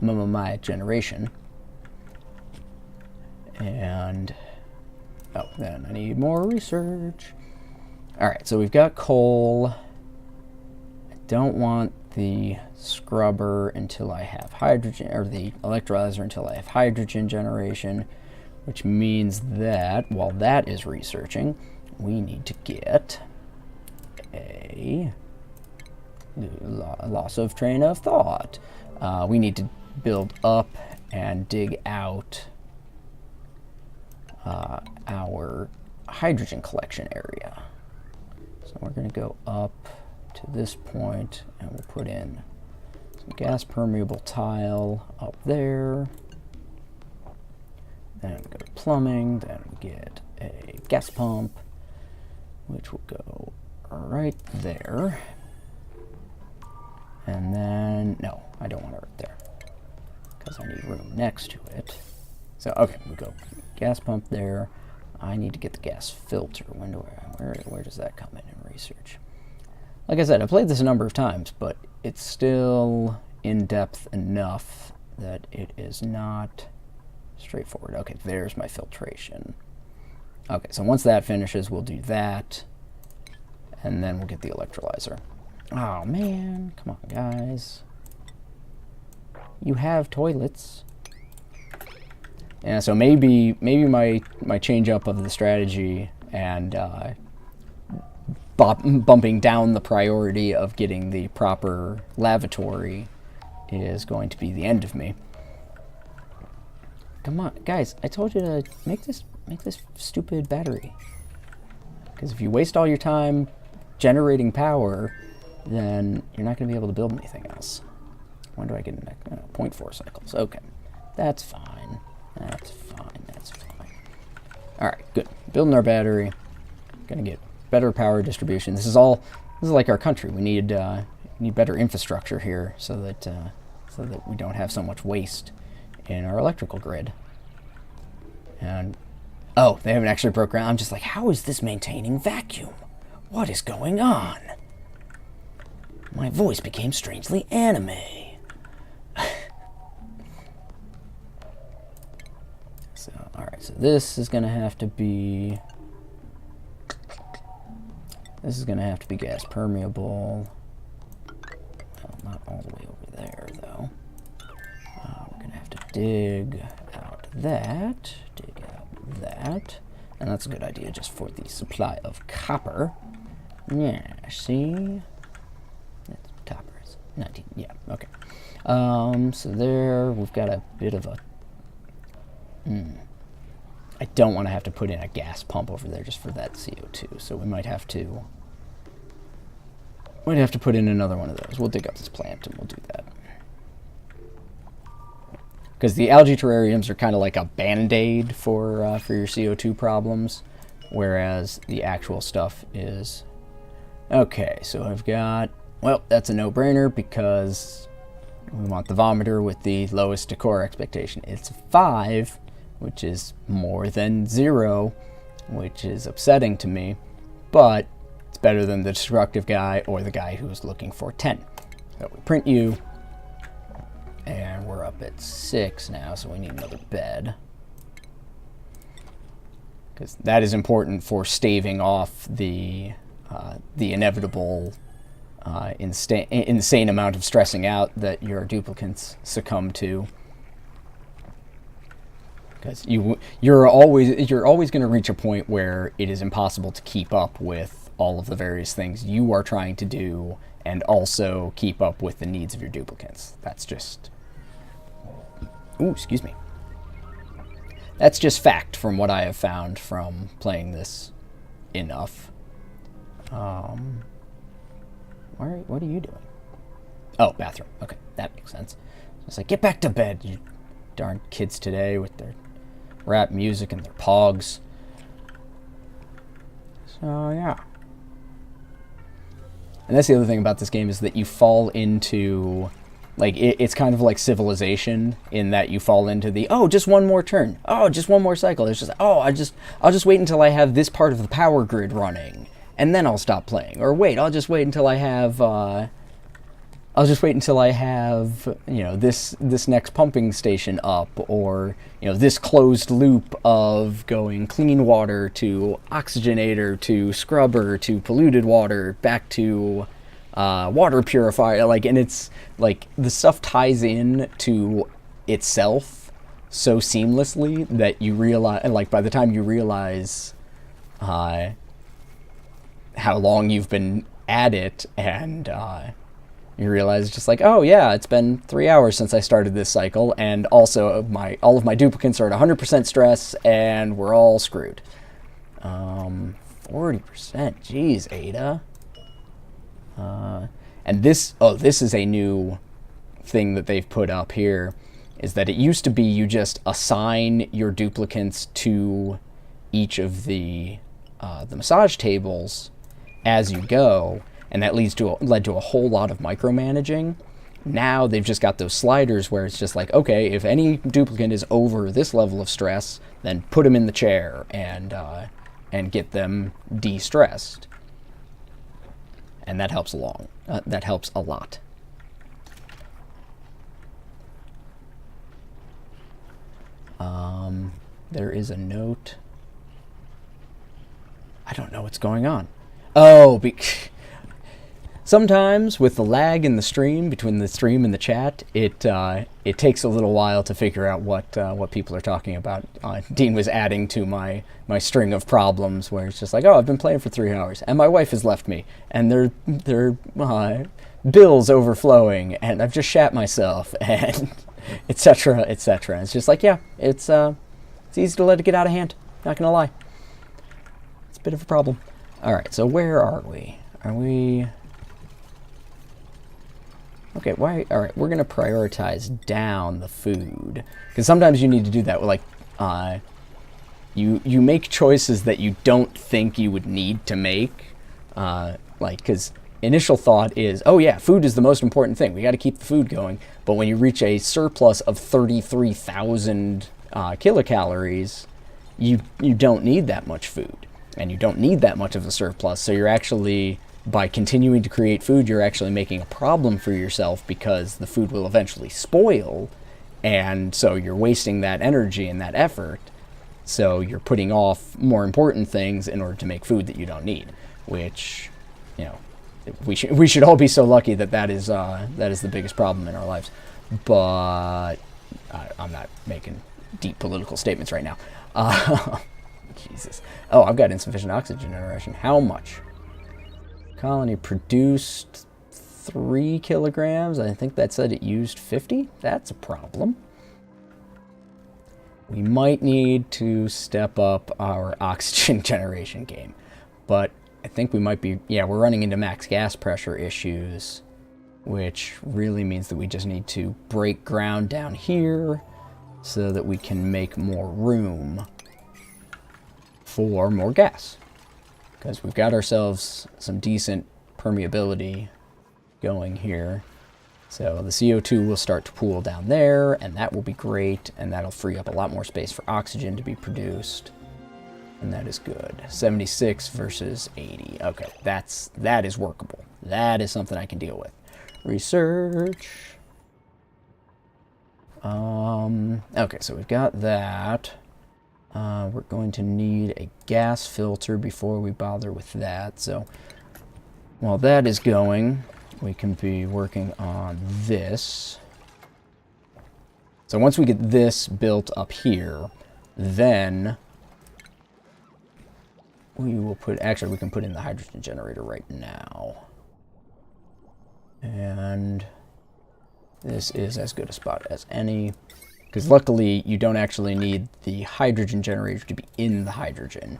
My generation. And oh, then I need more research. Alright, so we've got coal. I don't want the scrubber until I have hydrogen, or the electrolyzer until I have hydrogen generation, which means that while that is researching, we need to get a loss of train of thought. We need to build up and dig out our hydrogen collection area. So we're going to go up to this point, and we'll put in some gas permeable tile up there. Then we go to plumbing, then we get a gas pump, which will go right there. And then, no, I don't want it right there, because I need room next to it. So, okay, we go gas pump there. I need to get the gas filter. Where does that come in research? like I said, I played this a number of times, but it's still in-depth enough that it is not straightforward. Okay, there's my filtration. Okay, so once that finishes, we'll do that, and then we'll get the electrolyzer. Oh, man. Come on, guys. You have toilets. Yeah, so maybe my change up of the strategy and bumping down the priority of getting the proper lavatory is going to be the end of me. Come on, guys! I told you to make this stupid battery. Because if you waste all your time generating power, then you're not going to be able to build anything else. When do I get 0.4 cycles? Okay, that's fine. That's fine. That's fine. All right, good. Building our battery. Gonna get better power distribution. This is like our country. We need better infrastructure here so that we don't have so much waste in our electrical grid. And oh, they haven't actually broke ground. I'm just like, how is this maintaining vacuum? What is going on? My voice became strangely anime. So, all right. So this is gonna have to be. This is gonna have to be gas permeable. Well, not all the way over there, though. We're gonna have to dig out that, and that's a good idea just for the supply of copper. Yeah, see? That's copper. 19, yeah, okay. So there, we've got a bit of a... I don't want to have to put in a gas pump over there just for that CO2, so we might have to put in another one of those. We'll dig up this plant and we'll do that. Because the algae terrariums are kind of like a band-aid for your CO2 problems, whereas the actual stuff is... Okay, so I've got... Well, that's a no-brainer because we want the vomiter with the lowest decor expectation. It's 5, which is more than 0, which is upsetting to me, but it's better than the destructive guy or the guy who's looking for 10. So we print you, and we're up at 6 now, so we need another bed. Because that is important for staving off the inevitable insane amount of stressing out that your duplicants succumb to. Because you're always going to reach a point where it is impossible to keep up with all of the various things you are trying to do and also keep up with the needs of your duplicants. That's just... Ooh, excuse me. That's just fact from what I have found from playing this enough. What are you doing? Oh, bathroom. Okay, that makes sense. It's like, get back to bed, you darn kids today with their rap music and their pogs. So, yeah. And that's the other thing about this game is that you fall into... Like, it's kind of like Civilization in that you fall into the, oh, just one more turn. Oh, just one more cycle. It's just, oh, I'll just wait until I have this part of the power grid running, and then I'll stop playing. Or wait, I'll just wait until I have, you know, this next pumping station up, or, you know, this closed loop of going clean water to oxygenator to scrubber to polluted water back to... water purifier, like, and it's like the stuff ties in to itself so seamlessly that you realize, like, by the time you realize how long you've been at it, and you realize just like, oh yeah, it's been 3 hours since I started this cycle, and also all of my duplicants are at 100% stress, and we're all screwed. 40%, geez, Ada. And this is a new thing that they've put up here, is that it used to be you just assign your duplicants to each of the massage tables as you go, and that led to a whole lot of micromanaging. Now they've just got those sliders where it's just like, okay, if any duplicant is over this level of stress, then put them in the chair and get them de-stressed. and that helps that helps a lot. There is a note. I don't know what's going on. Oh, sometimes with the lag in the stream, between the stream and the chat, it takes a little while to figure out what people are talking about. Dean was adding to my string of problems where it's just like, oh, I've been playing for 3 hours, and my wife has left me, and there bills overflowing, and I've just shat myself, and etc. etc. It's just like, yeah, it's easy to let it get out of hand. Not gonna lie, it's a bit of a problem. All right, so where are we? Are we? Okay, why? All right, we're going to prioritize down the food. Because sometimes you need to do that. Like, you make choices that you don't think you would need to make. Because initial thought is, oh yeah, food is the most important thing. We got to keep the food going. But when you reach a surplus of 33,000 kilocalories, you don't need that much food. And you don't need that much of a surplus. So you're actually, by continuing to create food, you're actually making a problem for yourself because the food will eventually spoil, and so you're wasting that energy and that effort, so you're putting off more important things in order to make food that you don't need, which, you know, we should all be so lucky that is the biggest problem in our lives. But I'm not making deep political statements right now. Jesus. Oh, I've got insufficient oxygen generation. How much? Colony produced 3 kilograms. I think that said it used 50. That's a problem. We might need to step up our oxygen generation game. But I think we might be, yeah, we're running into max gas pressure issues, which really means that we just need to break ground down here so that we can make more room for more gas. Because we've got ourselves some decent permeability going here. So the CO2 will start to pool down there, and that will be great, and that'll free up a lot more space for oxygen to be produced. And that is good. 76 versus 80. Okay, that is workable. That is something I can deal with. Research. Okay, so we've got that. We're going to need a gas filter before we bother with that. So while that is going, we can be working on this. So once we get this built up here, then we will put, actually we can put in the hydrogen generator right now. And this is as good a spot as any. Because luckily, you don't actually need the hydrogen generator to be in the hydrogen,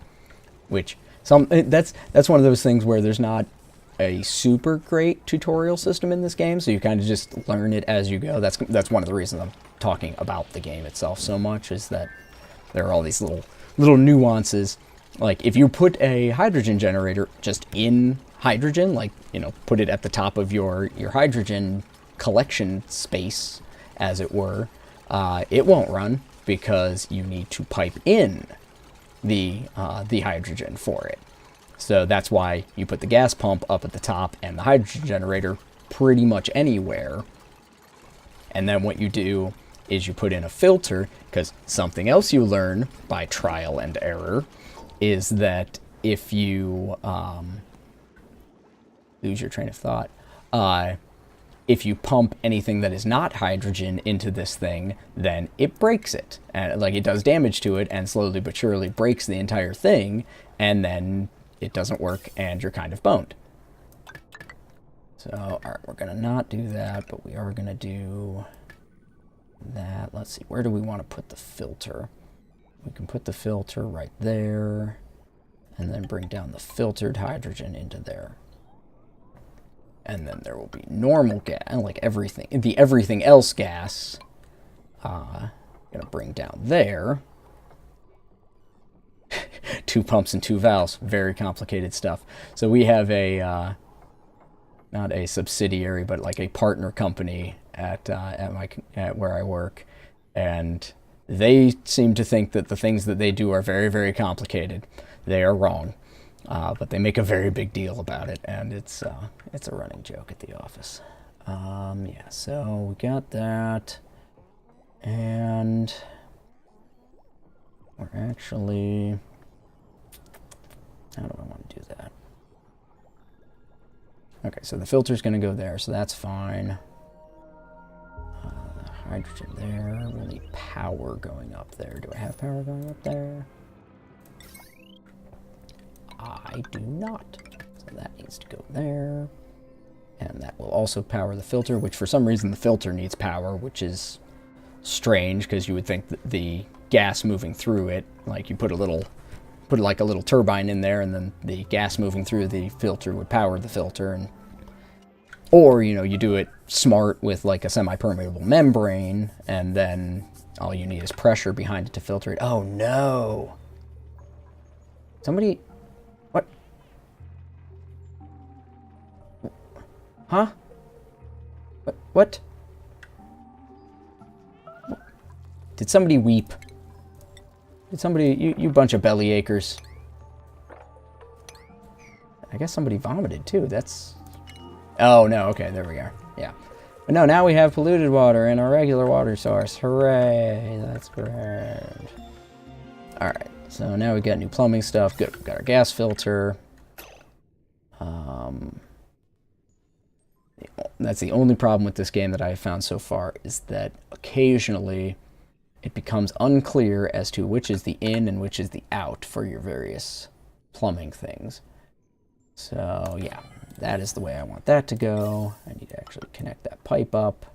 which that's one of those things where there's not a super great tutorial system in this game, so you kind of just learn it as you go. That's one of the reasons I'm talking about the game itself so much, is that there are all these little nuances. Like if you put a hydrogen generator just in hydrogen, like, you know, put it at the top of your hydrogen collection space, as it were. It won't run because you need to pipe in the hydrogen for it. So that's why you put the gas pump up at the top and the hydrogen generator pretty much anywhere. And then what you do is you put in a filter, because something else you learn by trial and error is that if you lose your train of thought, if you pump anything that is not hydrogen into this thing, then it breaks it. And like, it does damage to it and slowly but surely breaks the entire thing, and then it doesn't work and you're kind of boned. So, all right, we're gonna not do that, but we are gonna do that. Let's see, where do we want to put the filter? We can put the filter right there, and then bring down the filtered hydrogen into there. And then there will be normal gas, like everything, the everything else gas, gonna bring down there. 2 pumps and 2 valves, very complicated stuff. So we have a, not a subsidiary, but like a partner company at where I work, and they seem to think that the things that they do are very, very complicated. They are wrong. But they make a very big deal about it, and it's a running joke at the office. Yeah, so we got that, and we're actually, how do I want to do that? Okay, so the filter's going to go there, so that's fine. Hydrogen there. We'll need power going up there. Do I have power going up there? I do not. So that needs to go there. And that will also power the filter, which for some reason the filter needs power, which is strange because you would think that the gas moving through it, like you put like a little turbine in there and then the gas moving through the filter would power the filter, and or, you know, you do it smart with like a semi-permeable membrane, and then all you need is pressure behind it to filter it. Oh no! Somebody... What? Huh? What? Did somebody weep? Did somebody... You bunch of belly achers. I guess somebody vomited too. That's... Oh, no, okay, there we are. Yeah. But no, now we have polluted water and a regular water source. Hooray, that's great. Alright, so now we got new plumbing stuff. Good, we've got our gas filter. That's the only problem with this game that I have found so far, is that occasionally it becomes unclear as to which is the in and which is the out for your various plumbing things. So, yeah. That is the way I want that to go. I need to actually connect that pipe up.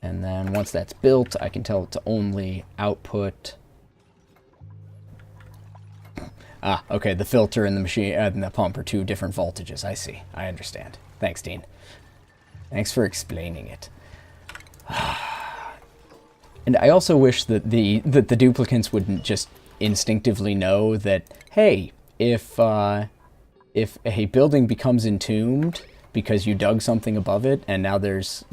And then once that's built, I can tell it to only output... Ah, okay, the filter and the machine and the pump are two different voltages. I see. I understand. Thanks, Dean. Thanks for explaining it. And I also wish that the duplicants wouldn't just instinctively know that, hey, if a building becomes entombed because you dug something above it and now there's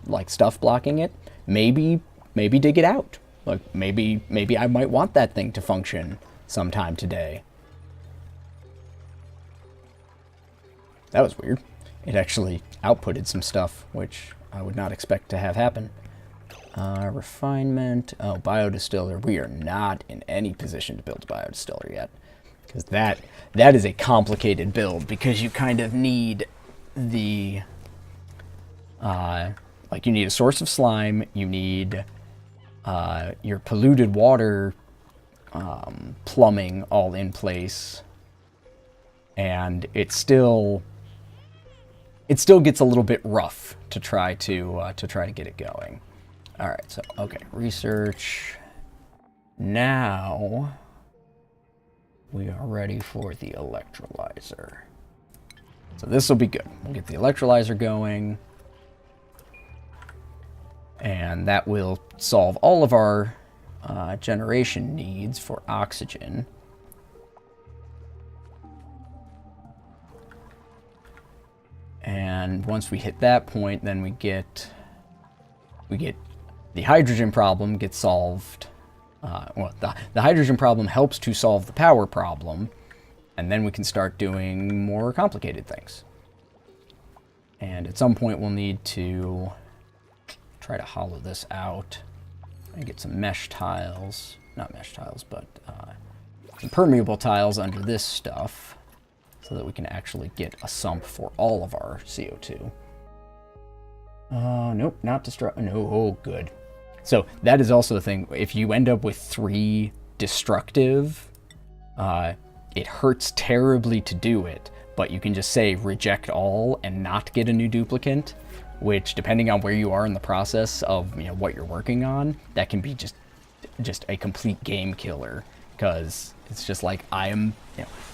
like stuff blocking it, maybe dig it out. Like maybe I might want that thing to function sometime today. That was weird. It actually outputted some stuff, which I would not expect to have happen. Refinement. Oh, biodistiller. We are not in any position to build a biodistiller yet. Because that is a complicated build, because you kind of need the, like you need a source of slime, you need your polluted water plumbing all in place, and it still gets a little bit rough to try to get it going. All right, so okay, research. Now we are ready for the electrolyzer. So this will be good. We'll get the electrolyzer going, and that will solve all of our generation needs for oxygen. And once we hit that point, then we get the hydrogen problem gets solved. Well, the hydrogen problem helps to solve the power problem, and then we can start doing more complicated things. And at some point we'll need to try to hollow this out and get some mesh tiles, not mesh tiles, but some permeable tiles under this stuff so that we can actually get a sump for all of our CO2. Nope, not destruct. No, oh, good. So that is also the thing. If you end up with 3 destructive, it hurts terribly to do it, but you can just say reject all and not get a new duplicant, which, depending on where you are in the process of, you know, what you're working on, that can be just a complete game killer, because it's just like,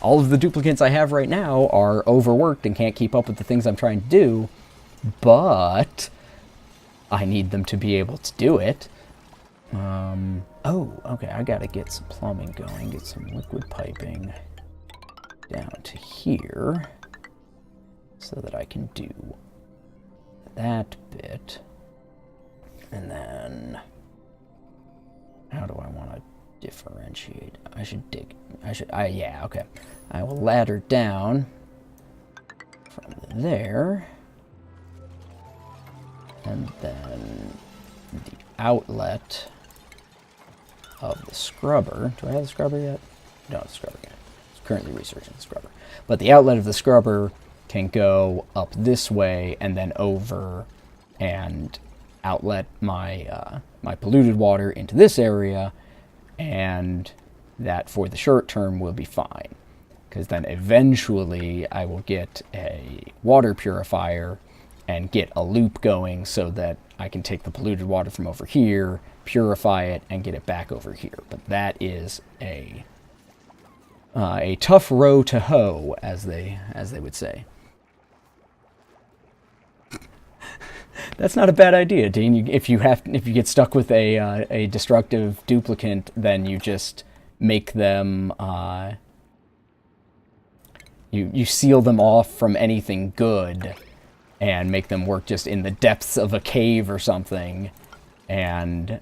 all of the duplicants I have right now are overworked and can't keep up with the things I'm trying to do, but I need them to be able to do it. Oh, okay, I gotta get some plumbing going, get some liquid piping down to here so that I can do that bit. And then, how do I want to differentiate? Yeah, okay. I will ladder down from there, and then the outlet of the scrubber. Do I have the scrubber yet? I don't have the scrubber yet. It's currently researching the scrubber. But the outlet of the scrubber can go up this way and then over and outlet my my polluted water into this area, and that for the short term will be fine. Because then eventually I will get a water purifier and get a loop going so that I can take the polluted water from over here, purify it, and get it back over here. But that is a tough row to hoe, as they would say. That's not a bad idea, Dean. If you get stuck with a destructive duplicant, then you just make them you seal them off from anything good and make them work just in the depths of a cave or something, and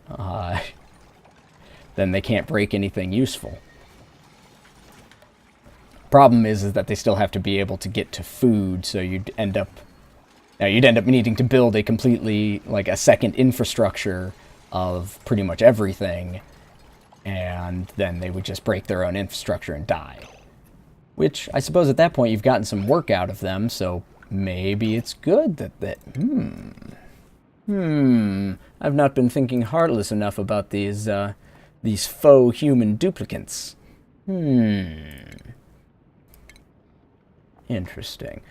then they can't break anything useful. Problem is that they still have to be able to get to food, so you'd end up needing to build a completely, like, a second infrastructure of pretty much everything, and then they would just break their own infrastructure and die. Which, I suppose at that point you've gotten some work out of them, so maybe it's good that I've not been thinking heartless enough about these faux human duplicants. Interesting.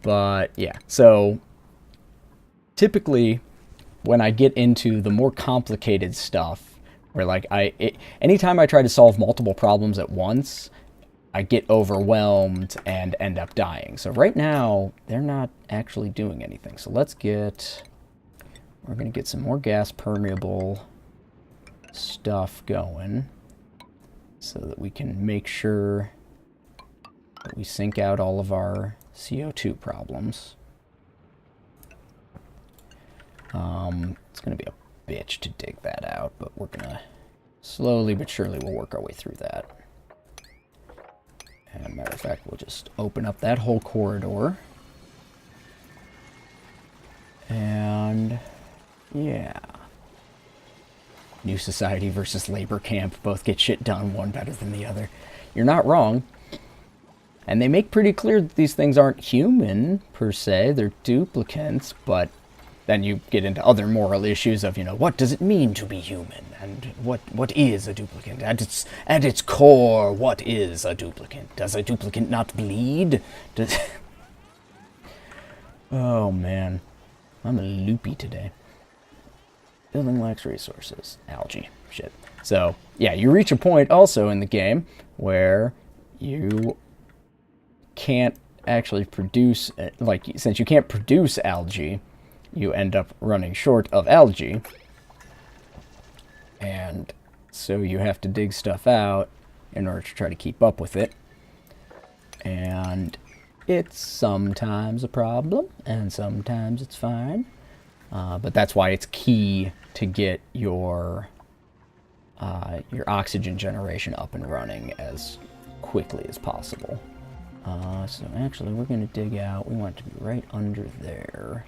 But, yeah, so typically when I get into the more complicated stuff, where, like, anytime I try to solve multiple problems at once, I get overwhelmed and end up dying. So right now, they're not actually doing anything. So we're going to get some more gas permeable stuff going so that we can make sure that we sink out all of our CO2 problems. It's going to be a bitch to dig that out, but we're going to slowly but surely we'll work our way through that. And matter of fact, we'll just open up that whole corridor. And yeah. New society versus labor camp. Both get shit done, one better than the other. You're not wrong. And they make pretty clear that these things aren't human, per se. They're duplicants, but then you get into other moral issues of, what does it mean to be human? And what is a duplicant? At its core, what is a duplicant? Does a duplicant not bleed? Oh, man. I'm loopy today. Building lacks resources. Algae. Shit. So, yeah, you reach a point also in the game where you can't actually produce, since you can't produce algae, you end up running short of algae, and so you have to dig stuff out in order to try to keep up with it, and it's sometimes a problem, and sometimes it's fine, but that's why it's key to get your oxygen generation up and running as quickly as possible. So actually we're going to dig out, we want it to be right under there.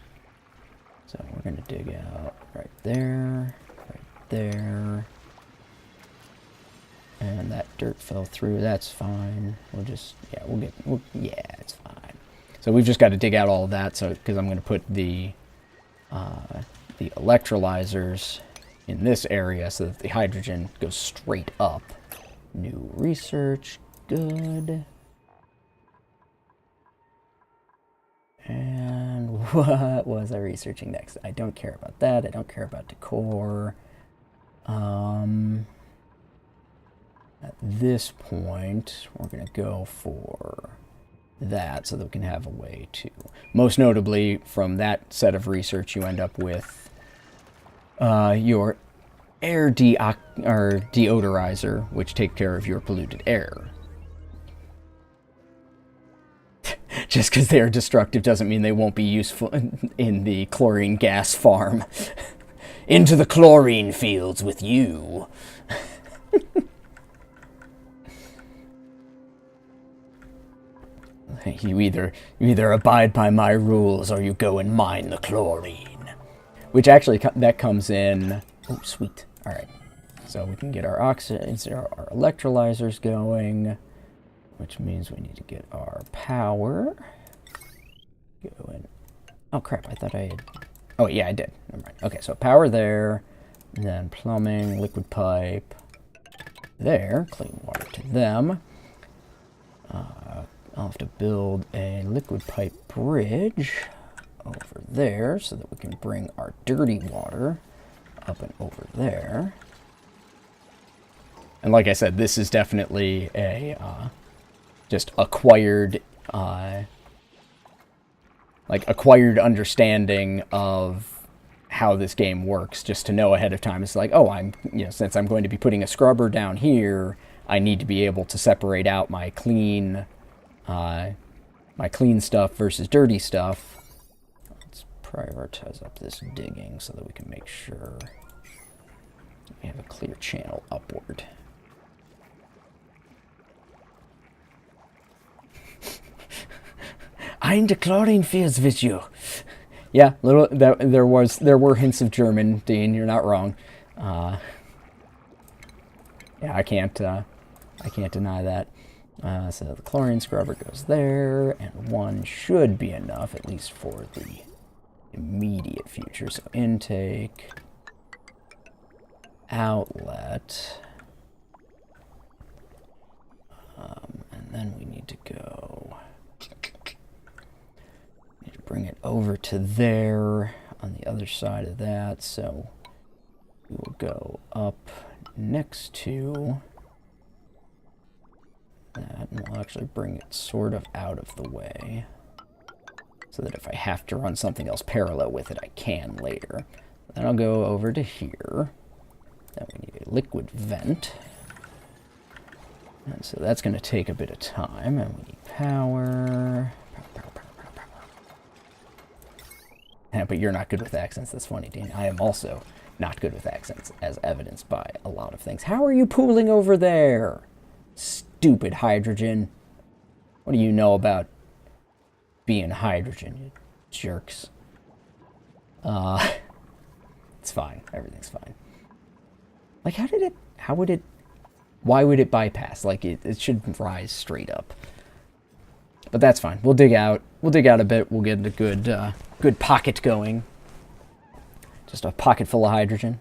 So we're going to dig out right there, and that dirt fell through. That's fine. We'll just, yeah, it's fine. So we've just got to dig out all of that. So because I'm going to put the electrolyzers in this area so that the hydrogen goes straight up. New research, good. And what was I researching next? I don't care about that. I don't care about decor. At this point, we're going to go for that so that we can have a way to... Most notably, from that set of research, you end up with your air deodorizer, which takes care of your polluted air. Just because they are destructive doesn't mean they won't be useful in the chlorine gas farm. Into the chlorine fields with you. You either abide by my rules or you go and mine the chlorine. Which actually, that comes in... Oh, sweet. Alright. So we can get our our electrolyzers going, which means we need to get our power going. Oh, crap. I thought I had... Oh, yeah, I did. Never mind. Okay, so power there, then plumbing, liquid pipe there, clean water to them. I'll have to build a liquid pipe bridge over there so that we can bring our dirty water up and over there. And like I said, this is definitely a just acquired acquired understanding of how this game works, just to know ahead of time. It's like, oh, since I'm going to be putting a scrubber down here, I need to be able to separate out my clean stuff versus dirty stuff. Let's prioritize up this digging so that we can make sure we have a clear channel upward. Ein chlorine fields with you. Yeah, there were hints of German, Dean. You're not wrong. Yeah, I can't deny that. So the chlorine scrubber goes there, and one should be enough, at least for the immediate future. So intake, outlet, and then we need to go. Need to bring it over to there on the other side of that. So we will go up next to that, and we'll actually bring it sort of out of the way so that if I have to run something else parallel with it, I can later. Then I'll go over to here. Then we need a liquid vent. And so that's going to take a bit of time, and we need power. But you're not good with accents. That's funny, Dean. I am also not good with accents, as evidenced by a lot of things. How are you pooling over there? Stupid hydrogen. What do you know about being hydrogen, you jerks? It's fine. Everything's fine. Like, why would it bypass? Like, it should rise straight up. But that's fine. We'll dig out a bit. We'll get a good pocket going. Just a pocket full of hydrogen.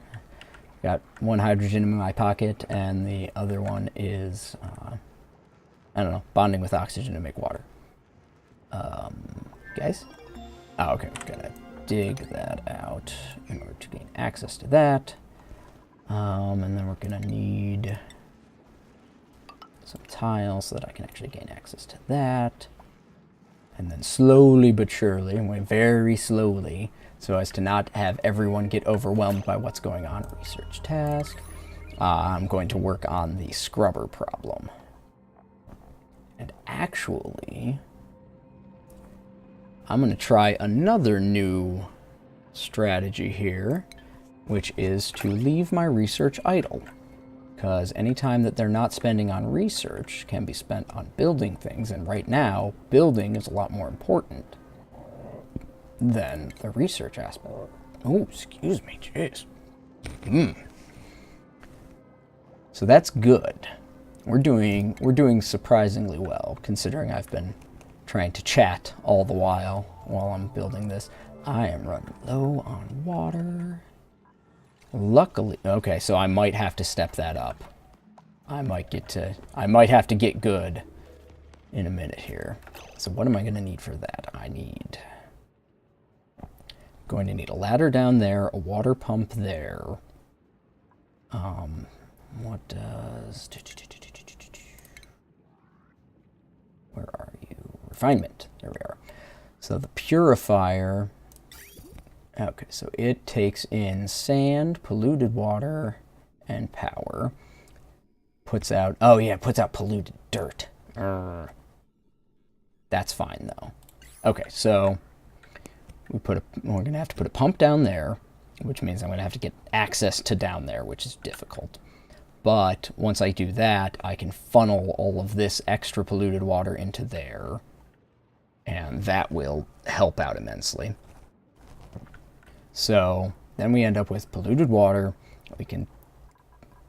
Got one hydrogen in my pocket, and the other one is, I don't know, bonding with oxygen to make water. Guys? Oh, okay. Gotta dig that out in order to gain access to that. And then we're gonna need some tiles so that I can actually gain access to that. And then slowly but surely, and very slowly, so as to not have everyone get overwhelmed by what's going on. Research task. I'm going to work on the scrubber problem. And actually, I'm going to try another new strategy here, which is to leave my research idle. Because any time that they're not spending on research can be spent on building things, and right now, building is a lot more important than the research aspect. Oh, excuse me, jeez. So that's good. We're doing surprisingly well, considering I've been trying to chat all the while I'm building this. I am running low on water. Luckily, okay, so I might have to step that up. I might have to get good in a minute here. So what am I going to need for that? Going to need a ladder down there, a water pump there. What does... Where are you? Refinement. There we are. So the purifier... Okay, so it takes in sand, polluted water, and power. Puts out... Oh, yeah, puts out polluted dirt. That's fine, though. Okay, so... we're going to have to put a pump down there, which means I'm going to have to get access to down there, which is difficult. But once I do that, I can funnel all of this extra polluted water into there. and that will help out immensely. So then we end up with polluted water. We can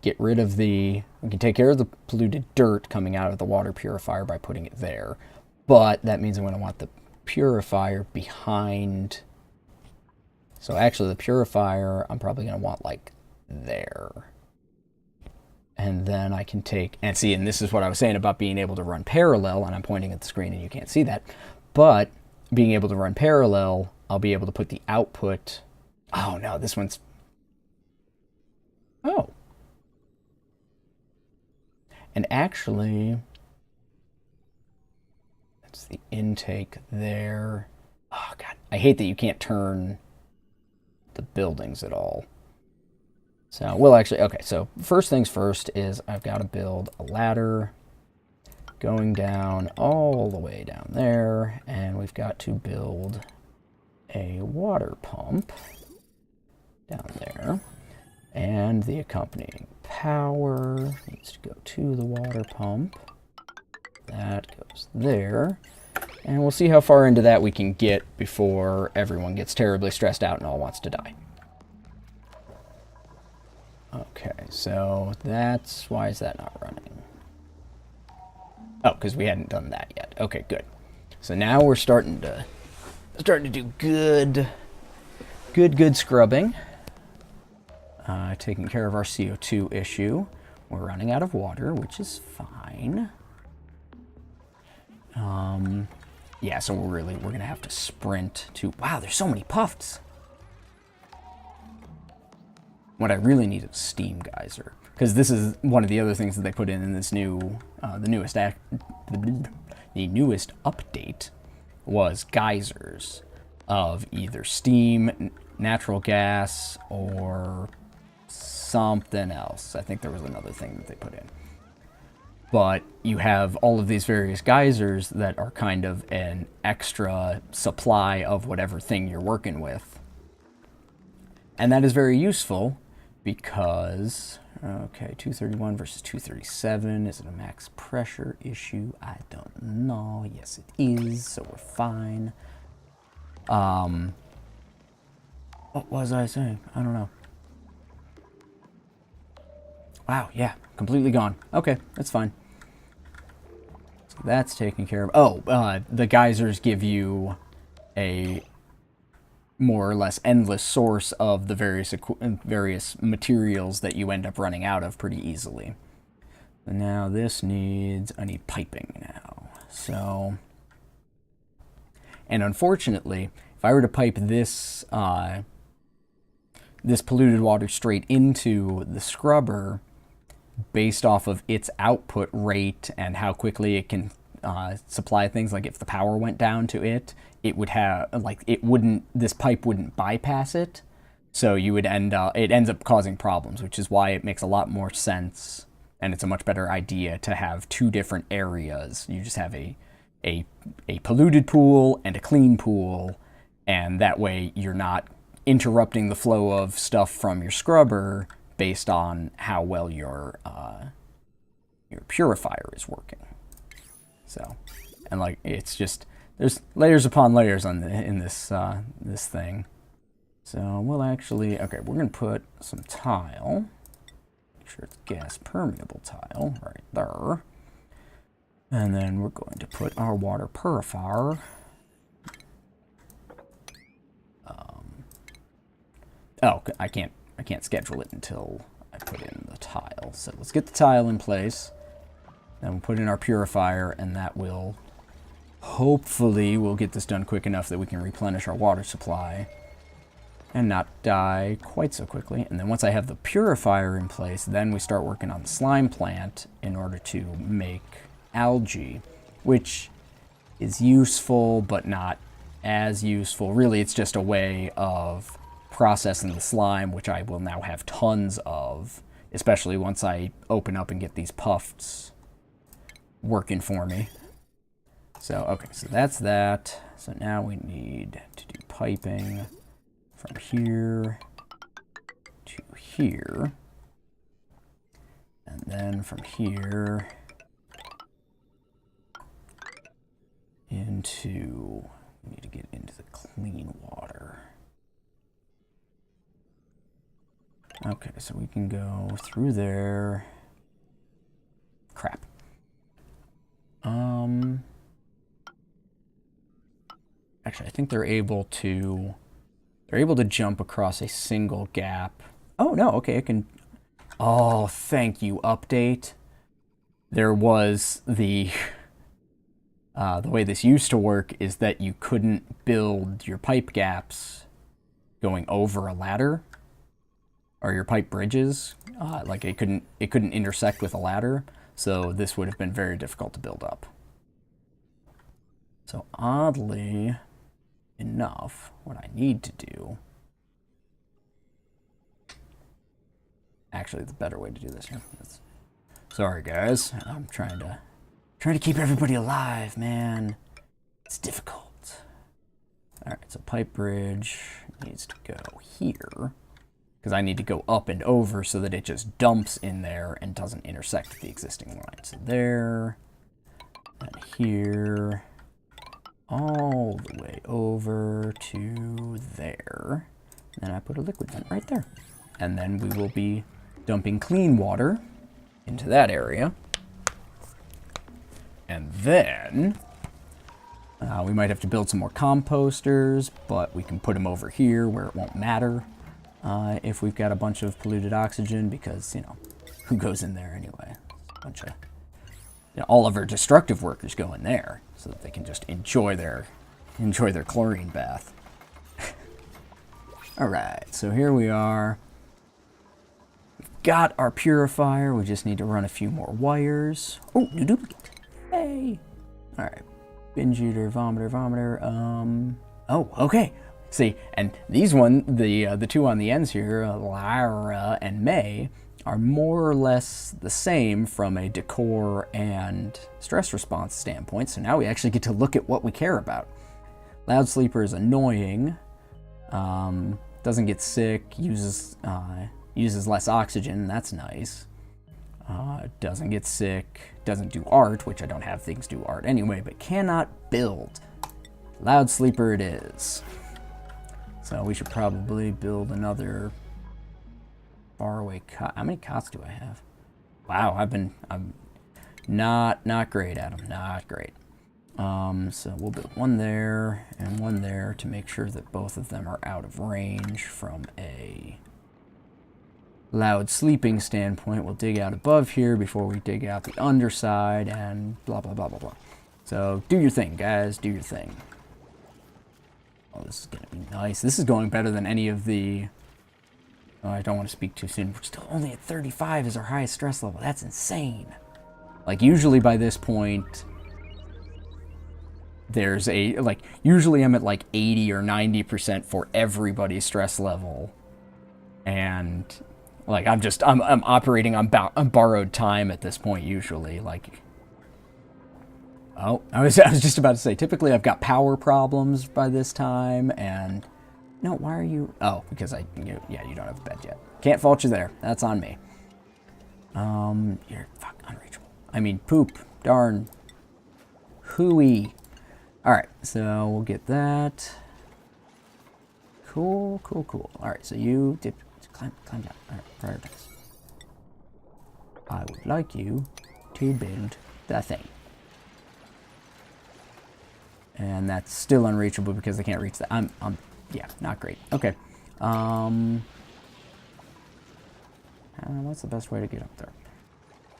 get rid of we can take care of the polluted dirt coming out of the water purifier by putting it there. But that means I'm going to want the purifier behind. So actually the purifier I'm probably going to want like there. And then I can take, and see, and this is what I was saying about being able to run parallel, and I'm pointing at the screen and you can't see that. But being able to run parallel, I'll be able to put the output. Oh no, this one's, oh. And actually, that's the intake there. Oh God, I hate that you can't turn the buildings at all. So, well actually, okay, so first things first is I've got to build a ladder going down all the way down there, and we've got to build a water pump down there, and the accompanying power needs to go to the water pump. That goes there, and we'll see how far into that we can get before everyone gets terribly stressed out and all wants to die. Okay, so that's, why is that not running? Oh, because we hadn't done that yet. Okay, good. So now we're starting to do good scrubbing. Taking care of our CO2 issue. We're running out of water, which is fine. Yeah, so we're gonna have to sprint to, wow, there's so many puffs. What I really need is a steam geyser, because this is one of the other things that they put in this new, the newest update was geysers of either steam, natural gas, or something else. I think there was another thing that they put in. But you have all of these various geysers that are kind of an extra supply of whatever thing you're working with. And that is very useful because, okay, 231 versus 237. Is it a max pressure issue? I don't know. Yes, it is, so we're fine. What was I saying? I don't know. Wow, yeah, completely gone. Okay, that's fine. So that's taken care of. Oh, the geysers give you a more or less endless source of the various materials that you end up running out of pretty easily. And now this needs, I need piping now. So, and unfortunately, if I were to pipe this, this polluted water straight into the scrubber, based off of its output rate and how quickly it can supply things, like if the power went down to it, it would have, like, it wouldn't, this pipe wouldn't bypass it, so you would end up, it ends up causing problems, which is why it makes a lot more sense, and it's a much better idea to have two different areas. You just have a polluted pool and a clean pool, and that way you're not interrupting the flow of stuff from your scrubber based on how well your purifier is working. So, and like, it's just, there's layers upon layers on in this this thing. So we'll actually, okay, we're gonna put some tile. Make sure it's gas permeable tile right there. And then we're going to put our water purifier. Oh, I can't schedule it until I put in the tile. So let's get the tile in place. Then we'll put in our purifier, and that will, hopefully, we'll get this done quick enough that we can replenish our water supply and not die quite so quickly. And then once I have the purifier in place, then we start working on the slime plant in order to make algae, which is useful, but not as useful. Really, it's just a way of processing the slime, which I will now have tons of, especially once I open up and get these puffs working for me. So, okay, so that's that. So now we need to do piping from here to here. And then from here need to get into the clean water. Okay, so we can go through there. Crap. Actually, I think they're able to jump across a single gap. Oh no, okay, it can. Oh, thank you, update. There was the way this used to work is that you couldn't build your pipe gaps going over a ladder, or your pipe bridges. Like it couldn't intersect with a ladder, so this would have been very difficult to build up. So oddly enough, what I need to do, actually the better way to do this here. Sorry guys, I'm trying to keep everybody alive, man. It's difficult. All right, so pipe bridge needs to go here because I need to go up and over so that it just dumps in there and doesn't intersect the existing line. So there, and here, all the way over to there. And then I put a liquid vent right there. And then we will be dumping clean water into that area. And then we might have to build some more composters, but we can put them over here where it won't matter if we've got a bunch of polluted oxygen, because, you know, who goes in there anyway? A bunch of, you know, all of our destructive workers go in there so that they can just enjoy their chlorine bath. All right, so here we are. We've got our purifier. We just need to run a few more wires. Oh, new duplicate. Hey. All right. Binge eater, vomiter. Oh, okay. See, and these the two on the ends here, Lara and May, are more or less the same from a decor and stress response standpoint. So now we actually get to look at what we care about. Loud Sleeper is annoying. Doesn't get sick. Uses less oxygen. That's nice. Doesn't get sick. Doesn't do art, which I don't have things do art anyway, but cannot build. Loud Sleeper it is. So we should probably build another faraway cot. How many cots do I have? Wow, I'm not great, Adam. Not great. So we'll build one there and one there to make sure that both of them are out of range from a loud sleeping standpoint. We'll dig out above here before we dig out the underside and blah, blah, blah, blah, blah. So do your thing, guys. Do your thing. Oh, this is going to be nice. This is going better than any of the... Oh, I don't want to speak too soon. We're still only at 35 as our highest stress level. That's insane. Like, usually by this point, there's a... Like, usually I'm at like 80 or 90% for everybody's stress level. And... Like, I'm operating on borrowed time at this point, usually. Like, oh, I was just about to say, typically I've got power problems by this time, and... No, why are you... Oh, because yeah, you don't have a bed yet. Can't fault you there. That's on me. You're, fuck, unreachable. I mean, poop. Darn. Hooey. Alright, so we'll get that. Cool. Alright, so you dip... Climb down. All right, prioritize. I would like you to build that thing. And that's still unreachable because they can't reach that. Yeah, not great. Okay. What's the best way to get up there?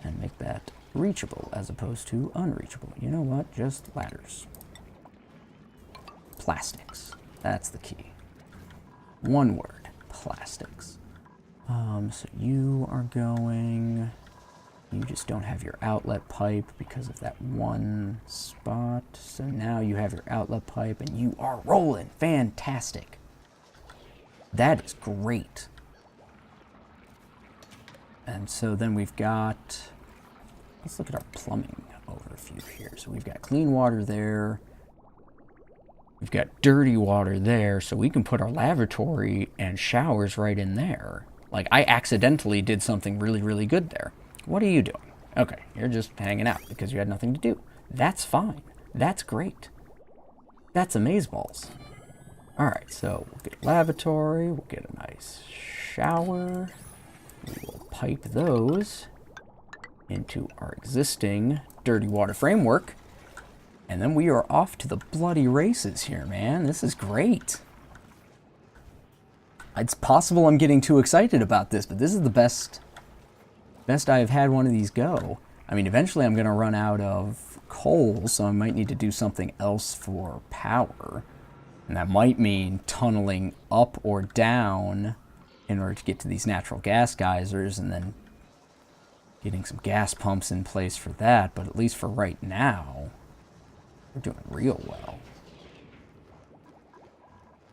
And make that reachable as opposed to unreachable. You know what? Just ladders. Plastics. That's the key. One word. Plastics. So you are going... You just don't have your outlet pipe because of that one spot. So now you have your outlet pipe and you are rolling. Fantastic. That is great. And so then we've got... Let's look at our plumbing overview here. So we've got clean water there. We've got dirty water there. So we can put our lavatory and showers right in there. Like, I accidentally did something really, really good there. What are you doing? Okay, you're just hanging out because you had nothing to do. That's fine. That's great. That's amazeballs. Alright, so we'll get a lavatory, we'll get a nice shower. We will pipe those into our existing dirty water framework. And then we are off to the bloody races here, man. This is great. It's possible I'm getting too excited about this, but this is the best I've had one of these go. I mean, eventually I'm going to run out of coal, so I might need to do something else for power. And that might mean tunneling up or down in order to get to these natural gas geysers, and then getting some gas pumps in place for that. But at least for right now, we're doing real well.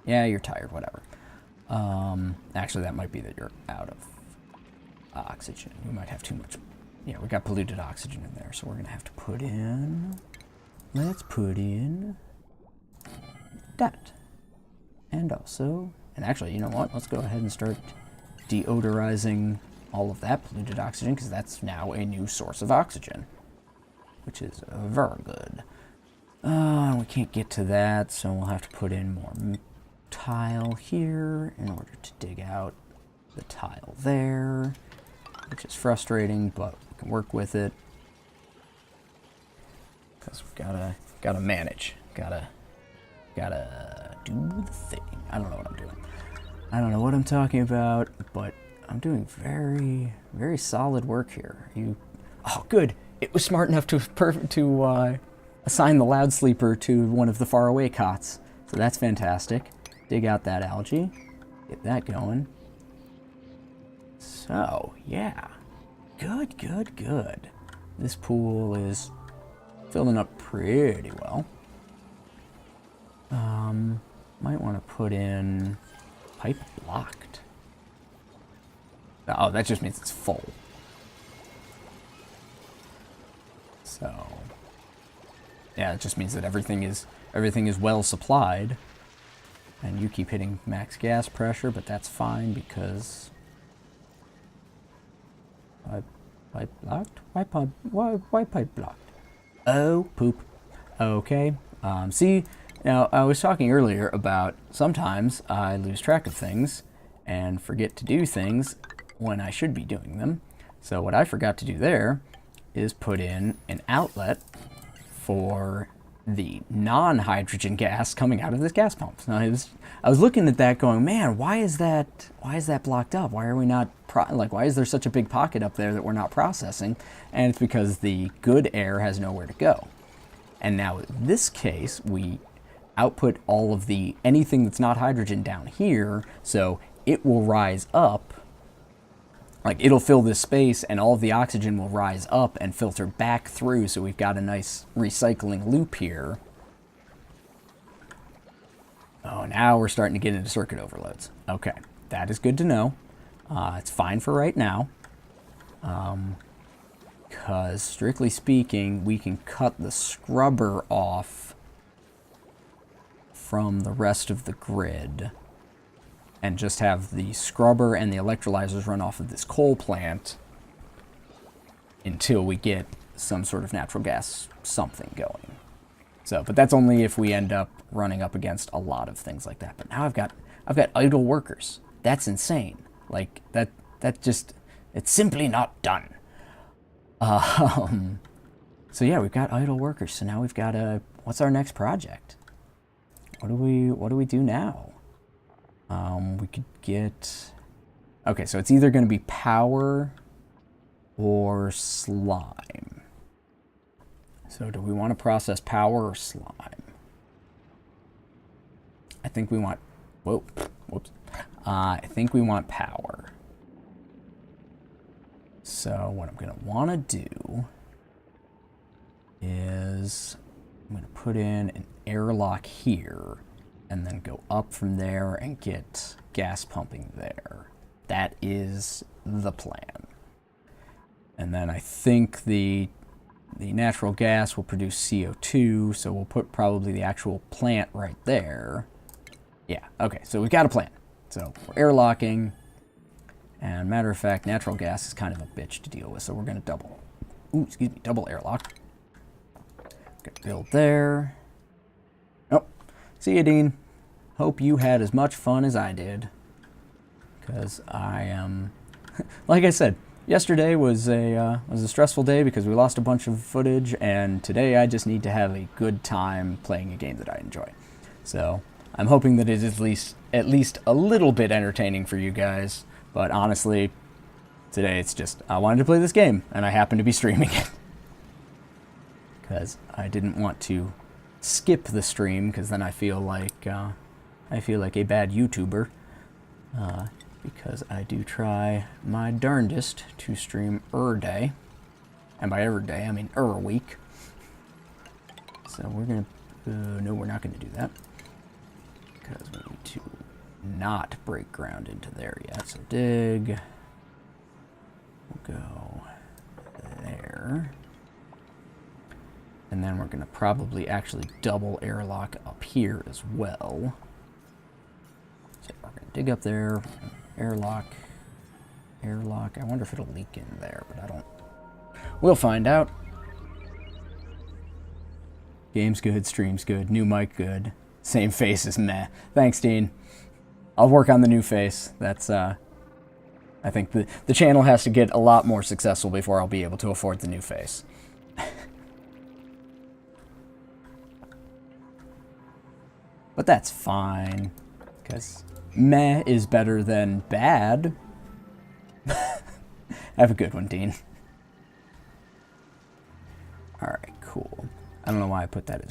Yeah, you're tired, whatever. Actually, that might be that you're out of oxygen. You might have too much. Yeah, we got polluted oxygen in there, so we're going to have to put in... Let's put in... that. And also... And actually, you know what? Let's go ahead and start deodorizing all of that polluted oxygen, because that's now a new source of oxygen, which is very good. We can't get to that, so we'll have to put in more tile here in order to dig out the tile there, which is frustrating, but we can work with it because we've gotta manage, gotta do the thing. I don't know what I'm doing. I don't know what I'm talking about, but I'm doing very, very solid work here. Oh, good. It was smart enough to assign the loud sleeper to one of the faraway cots, so that's fantastic. Dig out that algae, get that going. So, yeah. Good, good, good. This pool is filling up pretty well. Might want to put in pipe blocked. Oh, that just means it's full. So, yeah, it just means that everything is well supplied. And you keep hitting max gas pressure, but that's fine because... Pipe blocked? Why pipe blocked? Oh, poop. Okay. See, now I was talking earlier about sometimes I lose track of things and forget to do things when I should be doing them. So what I forgot to do there is put in an outlet for the non-hydrogen gas coming out of this gas pump. Now, I was looking at that going, man, why is that blocked up? Why are we not, why is there such a big pocket up there that we're not processing? And it's because the good air has nowhere to go. And now in this case, we output all of anything that's not hydrogen down here, so it will rise up. Like, it'll fill this space and all of the oxygen will rise up and filter back through, so we've got a nice recycling loop here. Oh, now we're starting to get into circuit overloads. Okay, that is good to know. It's fine for right now. Because, strictly speaking, we can cut the scrubber off from the rest of the grid and just have the scrubber and the electrolyzers run off of this coal plant until we get some sort of natural gas something going. So, but that's only if we end up running up against a lot of things like that. But now I've got idle workers. That's insane. Like, that just, it's simply not done. So yeah, we've got idle workers. So now we've got what's our next project? What do we do now? We could get... Okay, so it's either going to be power or slime. So do we want to process power or slime? I think we want... Whoops. I think we want power. So what I'm going to want to do is I'm going to put in an airlock here and then go up from there and get gas pumping there. That is the plan. And then I think the natural gas will produce CO2, so we'll put probably the actual plant right there. Yeah, okay, so we've got a plan. So we're airlocking, and matter of fact, natural gas is kind of a bitch to deal with, so we're going to double airlock. Gonna build there. Oh, See you, Dean. Hope you had as much fun as I did. Because I am... like I said, yesterday was a stressful day because we lost a bunch of footage, and today I just need to have a good time playing a game that I enjoy. So I'm hoping that it is at least a little bit entertaining for you guys. But honestly, today it's just I wanted to play this game, and I happen to be streaming it. Because I didn't want to skip the stream, because then I feel like a bad YouTuber. Because I do try my darndest to stream day. And by day, I mean week. So we're going to... no, we're not going to do that. Because we need to not break ground into there yet. So dig. We'll go there. And then we're going to probably actually double airlock up here as well. So we're going to dig up there. Airlock. I wonder if it'll leak in there, but I don't... We'll find out. Game's good, stream's good, new mic good. Same face as meh. Thanks, Dean. I'll work on the new face. That's, I think the channel has to get a lot more successful before I'll be able to afford the new face. But that's fine, because meh is better than bad. Have a good one, Dean. Alright, cool. I don't know why I put that as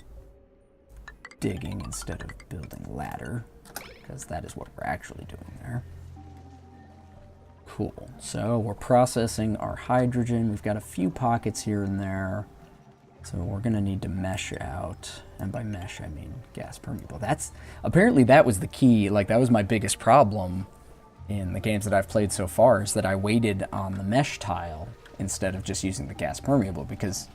digging instead of building ladder, because that is what we're actually doing there. Cool. So we're processing our hydrogen. We've got a few pockets here and there. So we're going to need to mesh out, and by mesh I mean gas permeable. Apparently that was the key, like that was my biggest problem in the games that I've played so far, is that I waited on the mesh tile instead of just using the gas permeable, because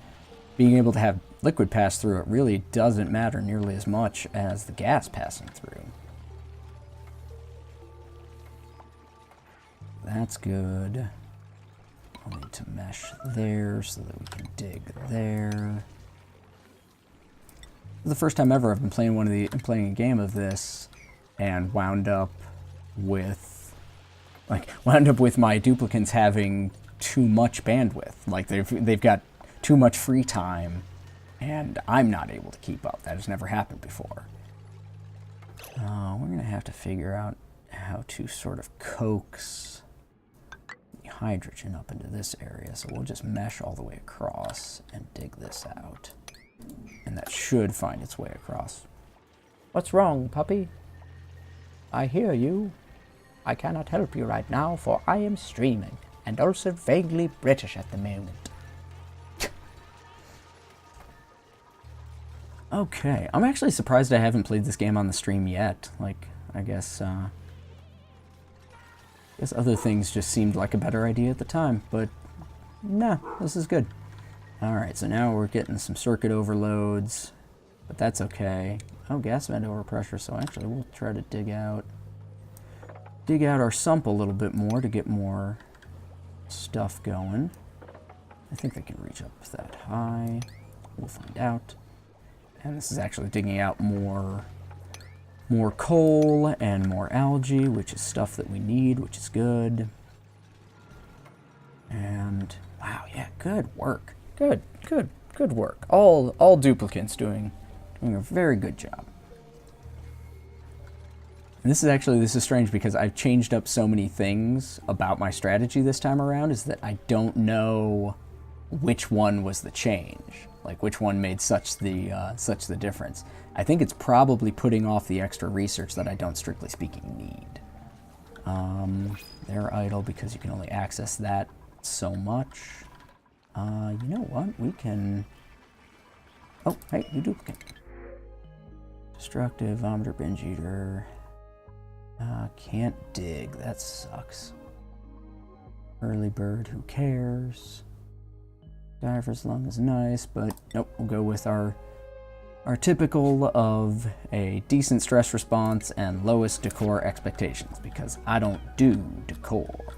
being able to have liquid pass through it really doesn't matter nearly as much as the gas passing through. That's good. I'll need to mesh there so that we can dig there. This is the first time ever I've been playing a game of this and wound up with my duplicants having too much bandwidth. Like they've got too much free time and I'm not able to keep up. That has never happened before. We're gonna have to figure out how to sort of coax hydrogen up into this area, so we'll just mesh all the way across and dig this out, and that should find its way across. What's wrong, puppy? I hear you. I cannot help you right now, for I am streaming, and also vaguely British at the moment. Okay, I'm actually surprised I haven't played this game on the stream yet. Like, I guess other things just seemed like a better idea at the time, but no, this is good. Alright, so now we're getting some circuit overloads, but that's okay. Oh, gas vent overpressure, so actually we'll try to dig out our sump a little bit more to get more stuff going. I think they can reach up that high. We'll find out. And this is actually digging out more coal and more algae, which is stuff that we need, which is good. And wow, yeah, good work. Good work. All duplicants doing a very good job. And this is strange because I've changed up so many things about my strategy this time around, is that I don't know which one was the change. Like which one made such the difference. I think it's probably putting off the extra research that I don't, strictly speaking, need. They're idle because you can only access that so much. You know what? We can... Oh, hey, new duplicate. Destructive, vomiter, binge eater. Can't dig. That sucks. Early bird, who cares? Diver's lung is nice, but nope, we'll go with our typical of a decent stress response and lowest decor expectations, because I don't do decor.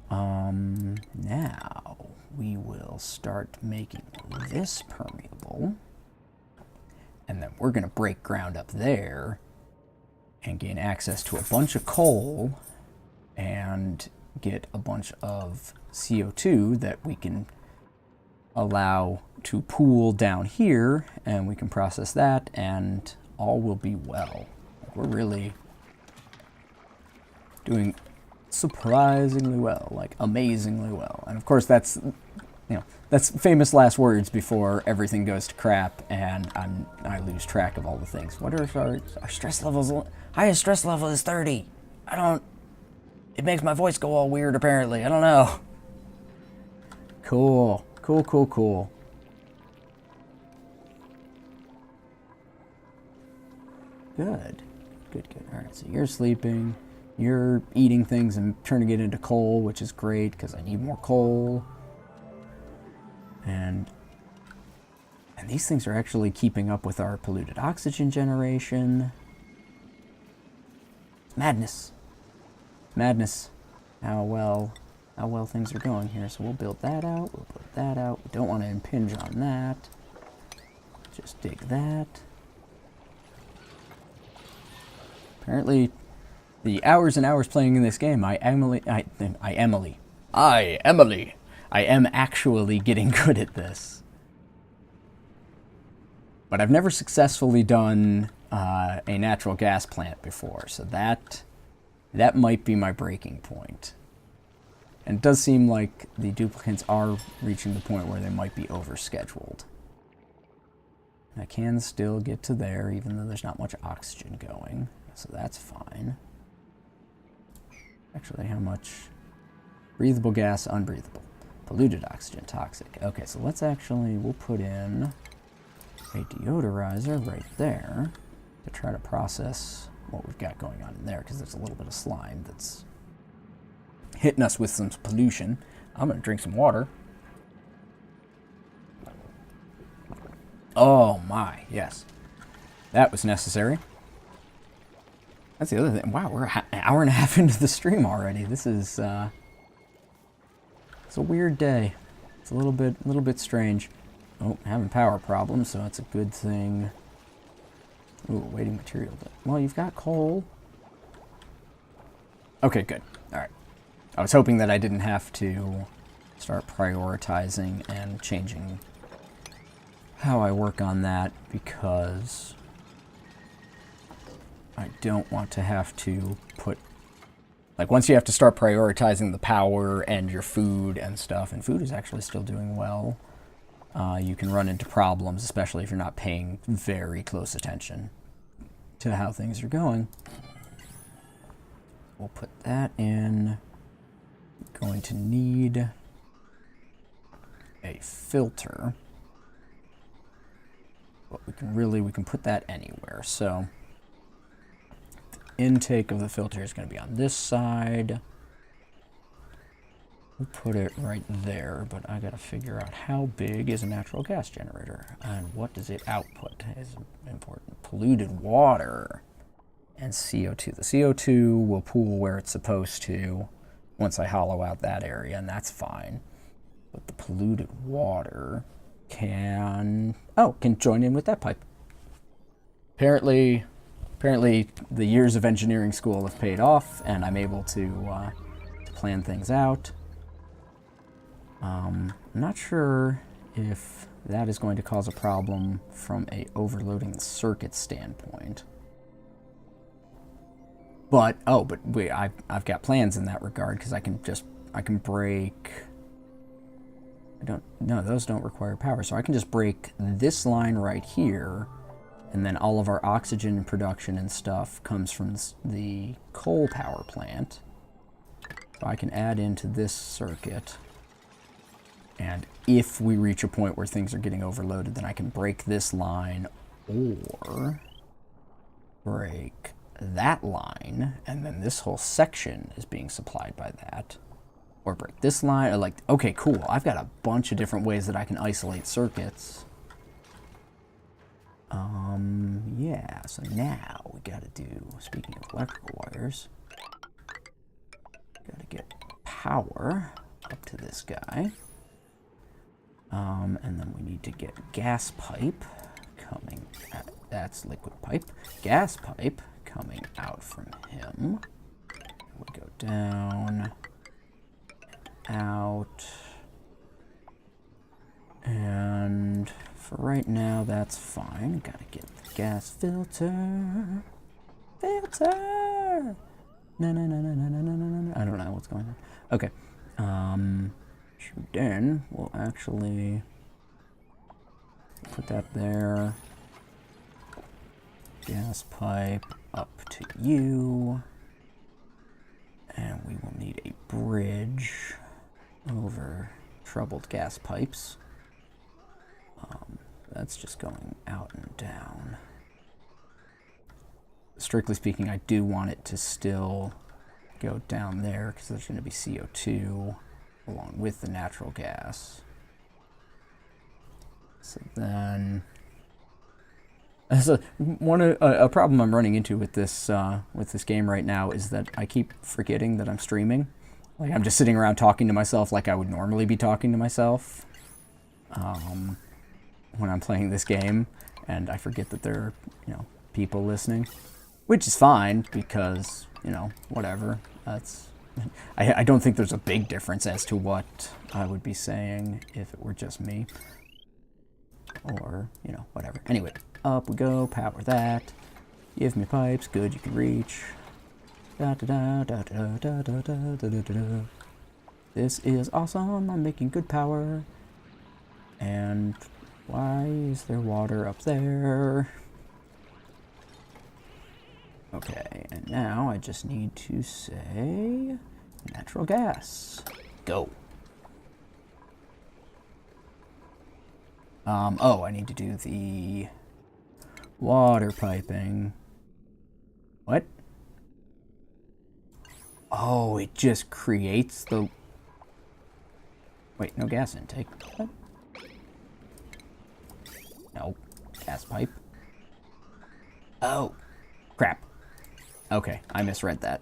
Now we will start making this permeable, And then we're going to break ground up there and gain access to a bunch of coal and get a bunch of CO2 that we can allow to pool down here, and we can process that, and all will be well. We're really doing surprisingly well, like amazingly well. And of course that's, that's famous last words before everything goes to crap and I lose track of all the things. What are our stress levels? Highest stress level is 30. It makes my voice go all weird apparently. I don't know. Cool. Cool. Good. All right, so you're sleeping. You're eating things and turning it into coal, which is great because I need more coal. And these things are actually keeping up with our polluted oxygen generation. Madness. How well things are going here. So we'll build that out. We'll put that out. We don't want to impinge on that. Just dig that. Apparently, the hours and hours playing in this game, I am actually getting good at this. But I've never successfully done a natural gas plant before, so that might be my breaking point. And it does seem like the duplicants are reaching the point where they might be overscheduled. I can still get to there, even though there's not much oxygen going, so that's fine. Actually, how much? Breathable gas, unbreathable. Polluted oxygen, toxic. Okay, so we'll put in a deodorizer right there to try to process what we've got going on in there, because there's a little bit of slime that's hitting us with some pollution. I'm going to drink some water. Oh my, yes. That was necessary. That's the other thing. Wow, we're an hour and a half into the stream already. This is, it's a weird day. It's a little bit strange. Oh, having power problems, so that's a good thing. Ooh, waiting material. Well, you've got coal. Okay, good. All right. I was hoping that I didn't have to start prioritizing and changing how I work on that, because I don't want to have to put, like, once you have to start prioritizing the power and your food and stuff, and food is actually still doing well, you can run into problems, especially if you're not paying very close attention to how things are going. We'll put that in. Going to need a filter. But we can put that anywhere. So the intake of the filter is going to be on this side. We'll put it right there, but I got to figure out how big is a natural gas generator and what does it output is important. Polluted water and CO2. The CO2 will pool where it's supposed to once I hollow out that area, and that's fine. But the polluted water can join in with that pipe. Apparently the years of engineering school have paid off, and I'm able to plan things out. I'm not sure if that is going to cause a problem from a overloading the circuit standpoint. But wait, I've got plans in that regard, because I can break. Those don't require power, so I can just break this line right here, and then all of our oxygen production and stuff comes from the coal power plant. So I can add into this circuit, and if we reach a point where things are getting overloaded, then I can break this line or break that line, and then this whole section is being supplied by that. Or break this line, or okay, cool. I've got a bunch of different ways that I can isolate circuits. Yeah, so now we gotta do, speaking of electrical wires, gotta get power up to this guy. And then we need to get gas pipe coming that's liquid pipe. Gas pipe coming out from him. We go down, out, and for right now, that's fine. Gotta get the gas filter. Filter! No, no, no, no, no, no, no, no, no. I don't know what's going on. Okay. Then we'll actually put that there. Gas pipe up to you. And we will need a bridge over troubled gas pipes. That's just going out and down. Strictly speaking, I do want it to still go down there because there's going to be CO2 along with the natural gas. So then, a problem I'm running into with this game right now is that I keep forgetting that I'm streaming. Like, I'm just sitting around talking to myself like I would normally be talking to myself when I'm playing this game, and I forget that there are, people listening, which is fine because, whatever. I don't think there's a big difference as to what I would be saying if it were just me, or whatever. Anyway, up we go. Power that. Give me pipes. Good, you can reach. Da da da da da da da da da da. This is awesome. I'm making good power. And why is there water up there? Okay, and now I just need to say natural gas. Go. Oh, I need to do the water piping. What? Oh, it just creates the... Wait, no gas intake. What? No. Gas pipe. Oh. Crap. Okay, I misread that.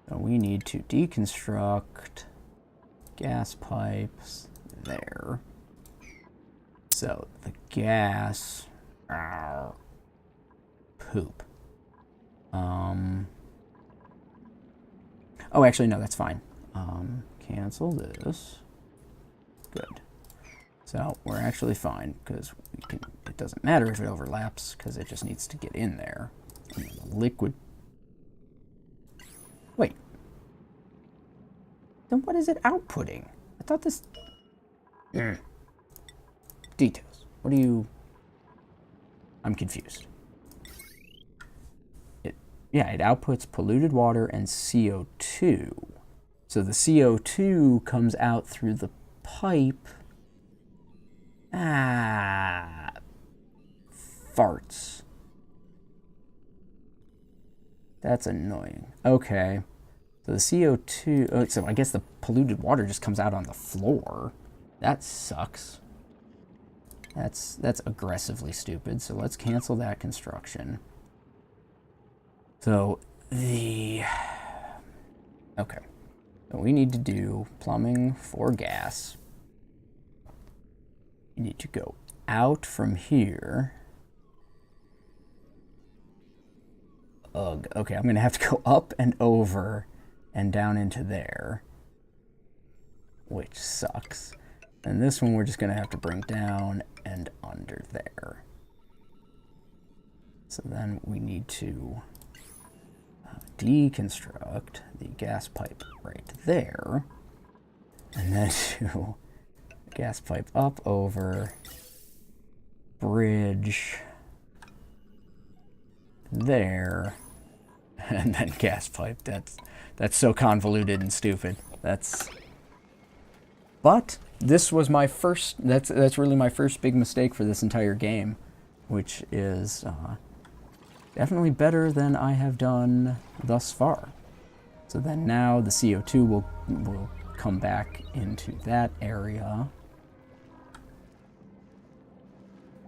So we need to deconstruct gas pipes there. So the gas... poop. Oh, actually, no, that's fine. Cancel this. Good. So we're actually fine because it doesn't matter if it overlaps because it just needs to get in there. And the liquid. Wait. Then what is it outputting? I thought this. Details. What do you? I'm confused. Yeah, it outputs polluted water and CO2. So the CO2 comes out through the pipe. Farts. That's annoying. Okay. So the CO2... Oh, so I guess the polluted water just comes out on the floor. That sucks. That's aggressively stupid. So let's cancel that construction. So the... Okay. So we need to do plumbing for gas. You need to go out from here. Ugh. Okay, I'm going to have to go up and over and down into there, which sucks. And this one we're just going to have to bring down and under there. So then we need to deconstruct the gas pipe right there, and then do gas pipe up, over, bridge there, and then gas pipe. That's so convoluted and stupid. But this was my first, that's really my first big mistake for this entire game, which is definitely better than I have done thus far. So then now the CO2 will come back into that area.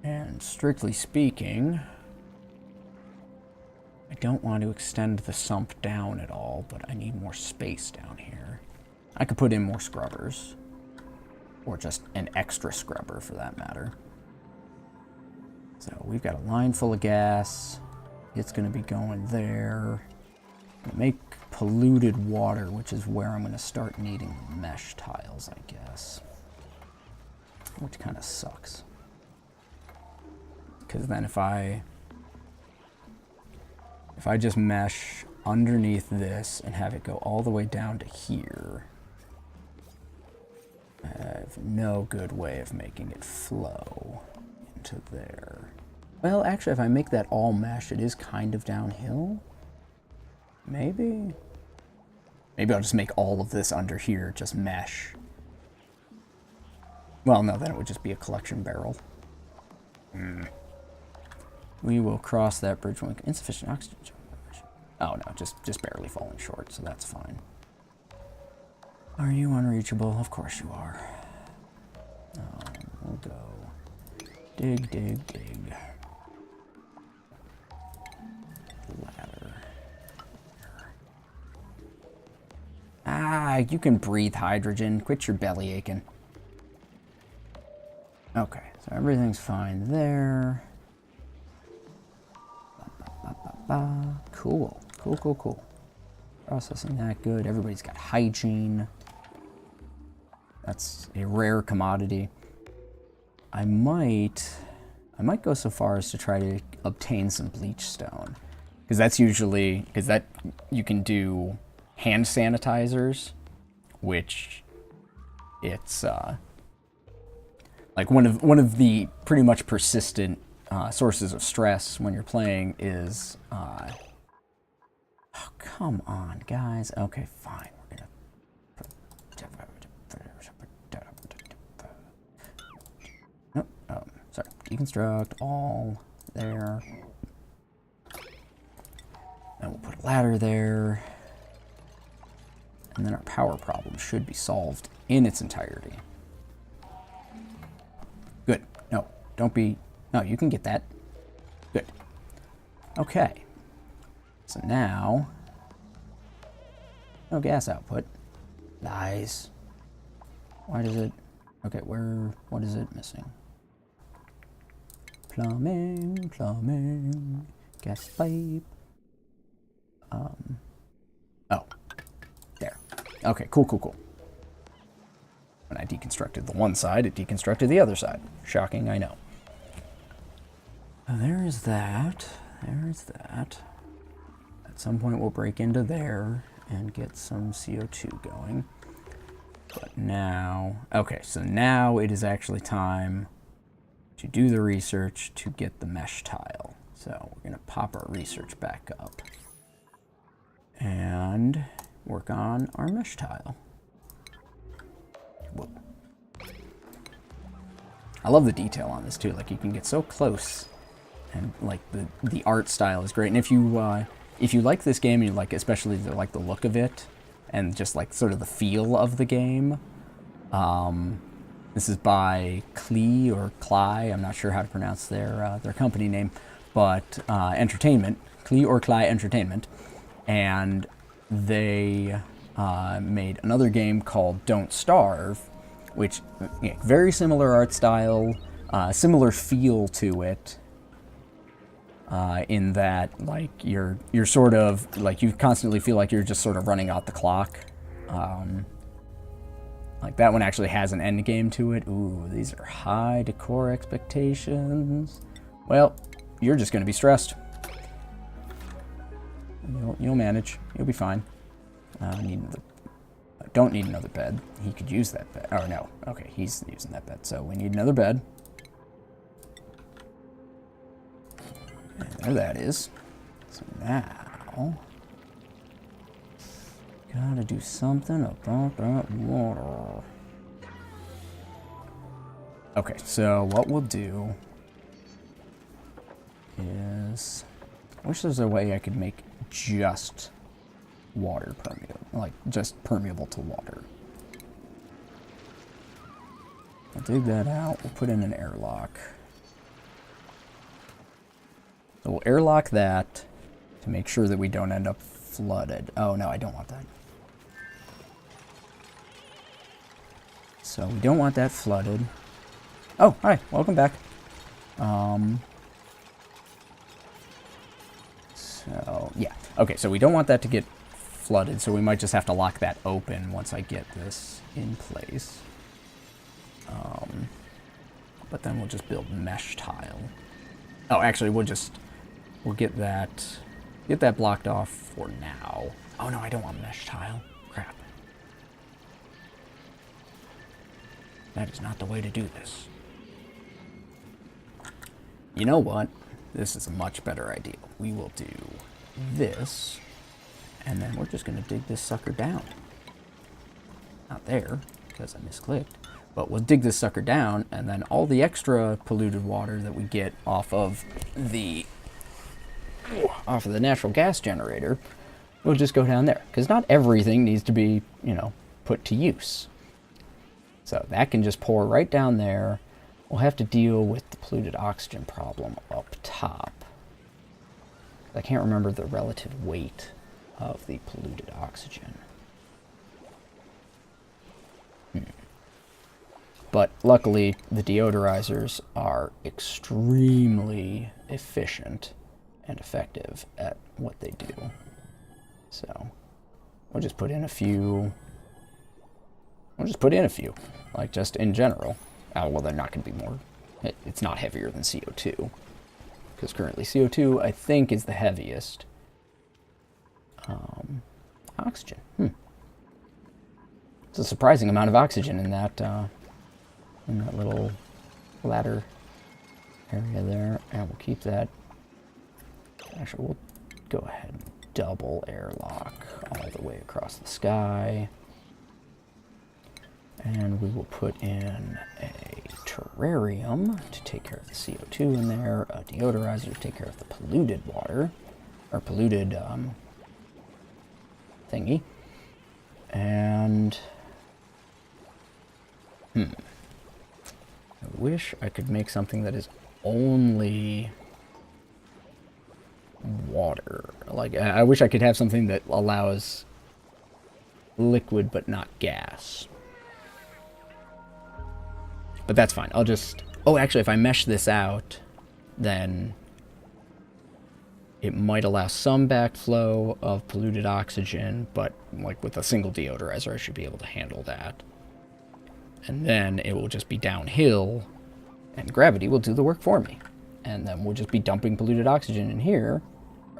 And strictly speaking, I don't want to extend the sump down at all, but I need more space down here. I could put in more scrubbers, or just an extra scrubber for that matter. So we've got a line full of gas. It's going to be going there. Make polluted water, which is where I'm going to start needing mesh tiles, I guess. Which kind of sucks. Because then if I just mesh underneath this and have it go all the way down to here, I have no good way of making it flow into there. Well, actually, if I make that all mesh, it is kind of downhill. Maybe? Maybe I'll just make all of this under here just mesh. Well, no, then it would just be a collection barrel. We will cross that bridge when insufficient oxygen. Oh no, just barely falling short, so that's fine. Are you unreachable? Of course you are. We'll go dig, dig, dig. Ladder. Ah, you can breathe hydrogen. Quit your belly aching. Okay, so everything's fine there. Cool. Cool. Processing that good. Everybody's got hygiene. That's a rare commodity. I might go so far as to try to obtain some bleach stone. Because that's usually, you can do hand sanitizers, which it's like one of the pretty much persistent sources of stress when you're playing is oh, come on, guys. Okay, fine. We're gonna sorry. Deconstruct all there. Then we'll put a ladder there. And then our power problem should be solved in its entirety. Good. No, don't be... No, you can get that. Good. Okay. So now... No gas output. Nice. Why does it... Okay, what is it missing? Plumbing. Gas pipe. Oh. There. Okay, cool. When I deconstructed the one side, it deconstructed the other side. Shocking, I know. There's that. At some point we'll break into there and get some CO2 going. But now... Okay, so now it is actually time to do the research to get the mesh tile. So we're going to pop our research back up and work on our mesh tile. Whoa. I love the detail on this too. Like, you can get so close, and like the art style is great. And if you like this game, and you like especially the look of it, and just like sort of the feel of the game, this is by Klee or Cly. I'm not sure how to pronounce their company name, but Entertainment, Klee or Cly Entertainment, and they made another game called Don't Starve, which very similar art style, similar feel to it, in that like you're sort of like you constantly feel like you're just sort of running out the clock. Like that one actually has an end game to it. Ooh, these are high decor expectations. Well, you're just going to be stressed. You'll manage. You'll be fine. Don't need another bed. He could use that bed. Oh, no. Okay, he's using that bed. So we need another bed. And there that is. So now... Gotta do something about that water. Okay, so what we'll do is... I wish there was a way I could make just water permeable, like just permeable to water. I'll dig that out. We'll put in an airlock. So we'll airlock that to make sure that we don't end up flooded. Oh no, I don't want that. So we don't want that flooded. Oh, hi, welcome back. So, yeah. Okay, so we don't want that to get flooded, so we might just have to lock that open once I get this in place. But then we'll just build mesh tile. Oh, actually, we'll get that blocked off for now. Oh no, I don't want mesh tile. Crap. That is not the way to do this. You know what? This is a much better idea. We will do this, and then we're just gonna dig this sucker down. Not there, because I misclicked. But we'll dig this sucker down, and then all the extra polluted water that we get off of the natural gas generator will just go down there. Because not everything needs to be, you know, put to use. So that can just pour right down there. We'll have to deal with the polluted oxygen problem up top. I can't remember the relative weight of the polluted oxygen. But luckily, the deodorizers are extremely efficient and effective at what they do. So we'll just put in a few. Like just in general. Well, they're not going to be more. It's not heavier than CO2. Because currently CO2, I think, is the heaviest. Oxygen. It's a surprising amount of oxygen in that little ladder area there. And we'll keep that. Actually, we'll go ahead and double airlock all the way across the sky. And we will put in a terrarium to take care of the CO2 in there, a deodorizer to take care of the polluted water, or polluted thingy. And I wish I could make something that is only water. Like, I wish I could have something that allows liquid but not gas. But that's fine. I'll just... Oh, actually, if I mesh this out, then it might allow some backflow of polluted oxygen, but like with a single deodorizer, I should be able to handle that. And then it will just be downhill, and gravity will do the work for me. And then we'll just be dumping polluted oxygen in here,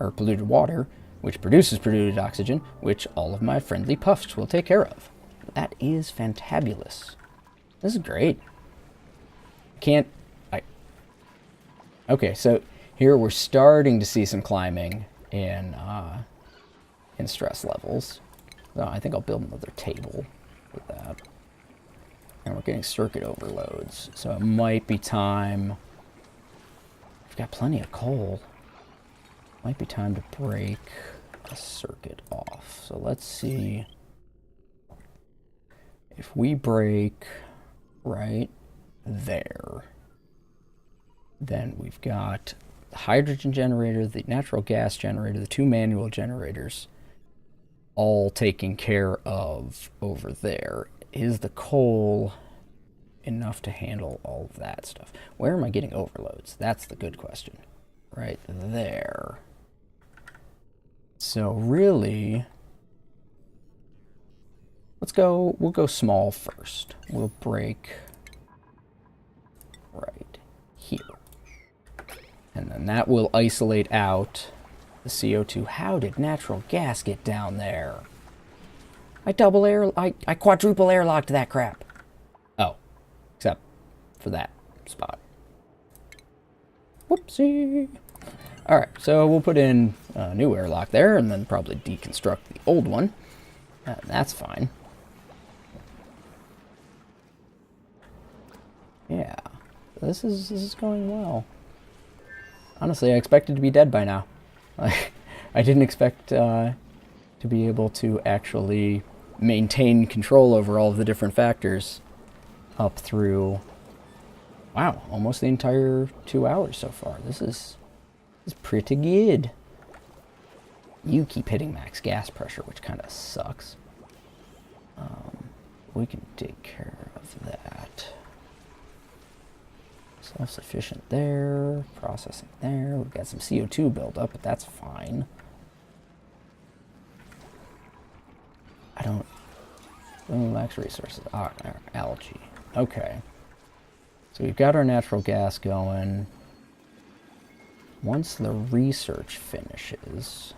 or polluted water, which produces polluted oxygen, which all of my friendly puffs will take care of. That is fantabulous. This is great. Okay, so here we're starting to see some climbing in stress levels. So I think I'll build another table with that. And we're getting circuit overloads, so it might be time. We've got plenty of coal. Might be time to break a circuit off. So let's see if we break right there. Then we've got the hydrogen generator, the natural gas generator, the two manual generators, all taken care of over there. Is the coal enough to handle all of that stuff? Where am I getting overloads? That's the good question. Right there. So really, we'll go small first. We'll break right here. And then that will isolate out the CO2. How did natural gas get down there? I quadruple airlocked that crap. Oh, except for that spot. Whoopsie. All right, so we'll put in a new airlock there and then probably deconstruct the old one. That's fine. Yeah, this is going well. Honestly, I expected to be dead by now. I didn't expect to be able to actually maintain control over all of the different factors up through, wow, almost the entire 2 hours so far. This is pretty good. You keep hitting max gas pressure, which kind of sucks. We can take care of that. Self-sufficient there, processing there. We've got some CO2 buildup, but that's fine. I don't... Max resources. Algae. Okay. So we've got our natural gas going. Once the research finishes,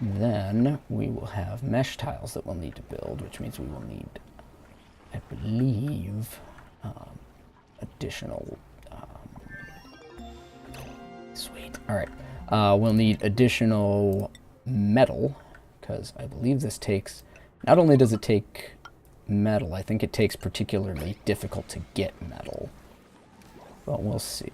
then we will have mesh tiles that we'll need to build, which means we will need, I believe, additional... sweet. Alright. We'll need additional metal, because I believe this takes... Not only does it take metal, I think it takes particularly difficult to get metal. But we'll see.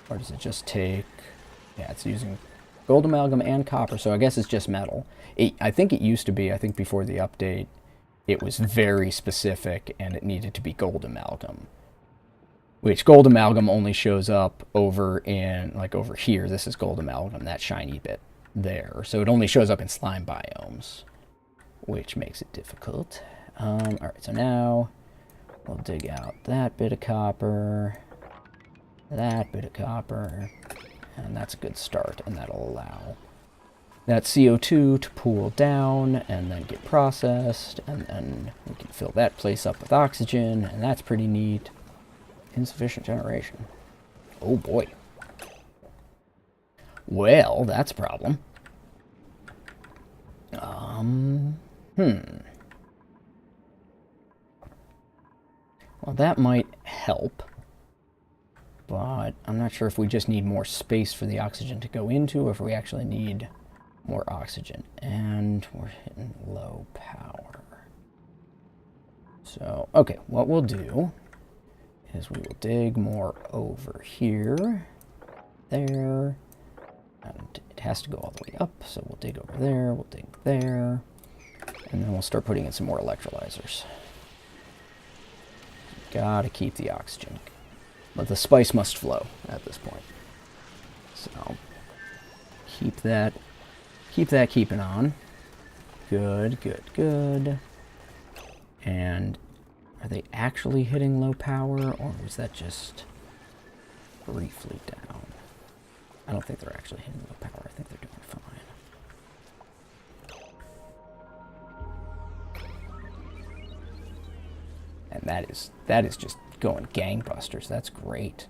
Or does it just take... Yeah, it's using gold amalgam and copper, so I guess it's just metal. I think it used to be, I think before the update, it was very specific and it needed to be gold amalgam. Which gold amalgam only shows up over in, like over here. This is gold amalgam, that shiny bit there. So it only shows up in slime biomes, which makes it difficult. Alright, so now we'll dig out that bit of copper, that bit of copper, and that's a good start, and that'll allow that CO2 to pool down and then get processed, and then we can fill that place up with oxygen, and that's pretty neat. Insufficient generation. Oh boy. Well, that's a problem. Well, that might help, but I'm not sure if we just need more space for the oxygen to go into, or if we actually need more oxygen. And we're hitting low power. So, okay, what we'll do is we will dig more over here, there, and it has to go all the way up, so we'll dig over there, we'll dig there, and then we'll start putting in some more electrolyzers. Gotta keep the oxygen, but the spice must flow at this point. So, keep that keeping on. Good, good, good. And are they actually hitting low power, or was that just briefly down? I don't think they're actually hitting low power. I think they're doing fine. And that is just going gangbusters. That's great.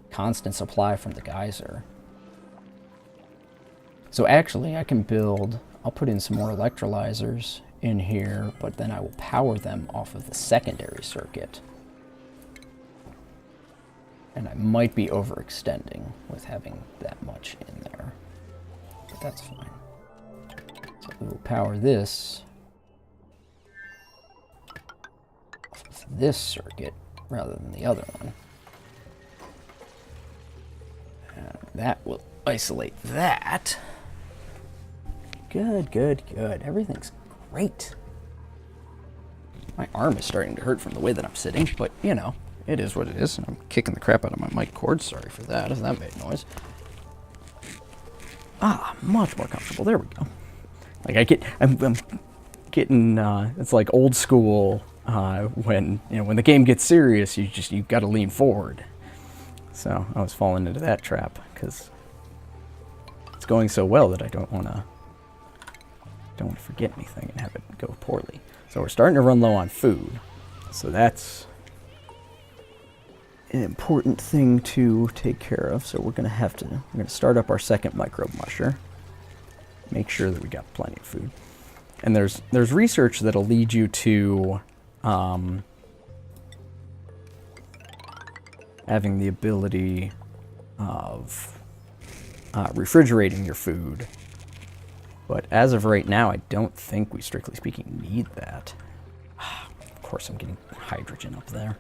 Constant supply from the geyser. So actually, I can build... I'll put in some more electrolyzers in here, but then I will power them off of the secondary circuit. And I might be overextending with having that much in there, but that's fine. So we will power this off of this circuit rather than the other one. And that will isolate that. Good, good, good. Everything's great. My arm is starting to hurt from the way that I'm sitting, but, you know, it is what it is. I'm kicking the crap out of my mic cord. Sorry for that, if that made noise. Ah, much more comfortable. There we go. Like, I'm getting, it's like old school, when the game git's serious, you gotta lean forward. So, I was falling into that trap, because it's going so well that I don't want to forget anything and have it go poorly. So we're starting to run low on food. So that's an important thing to take care of. So we're going to start up our second microbe musher. Make sure that we got plenty of food. And there's research that'll lead you to having the ability of refrigerating your food. But as of right now, I don't think we, strictly speaking, need that. Of course, I'm getting hydrogen up there.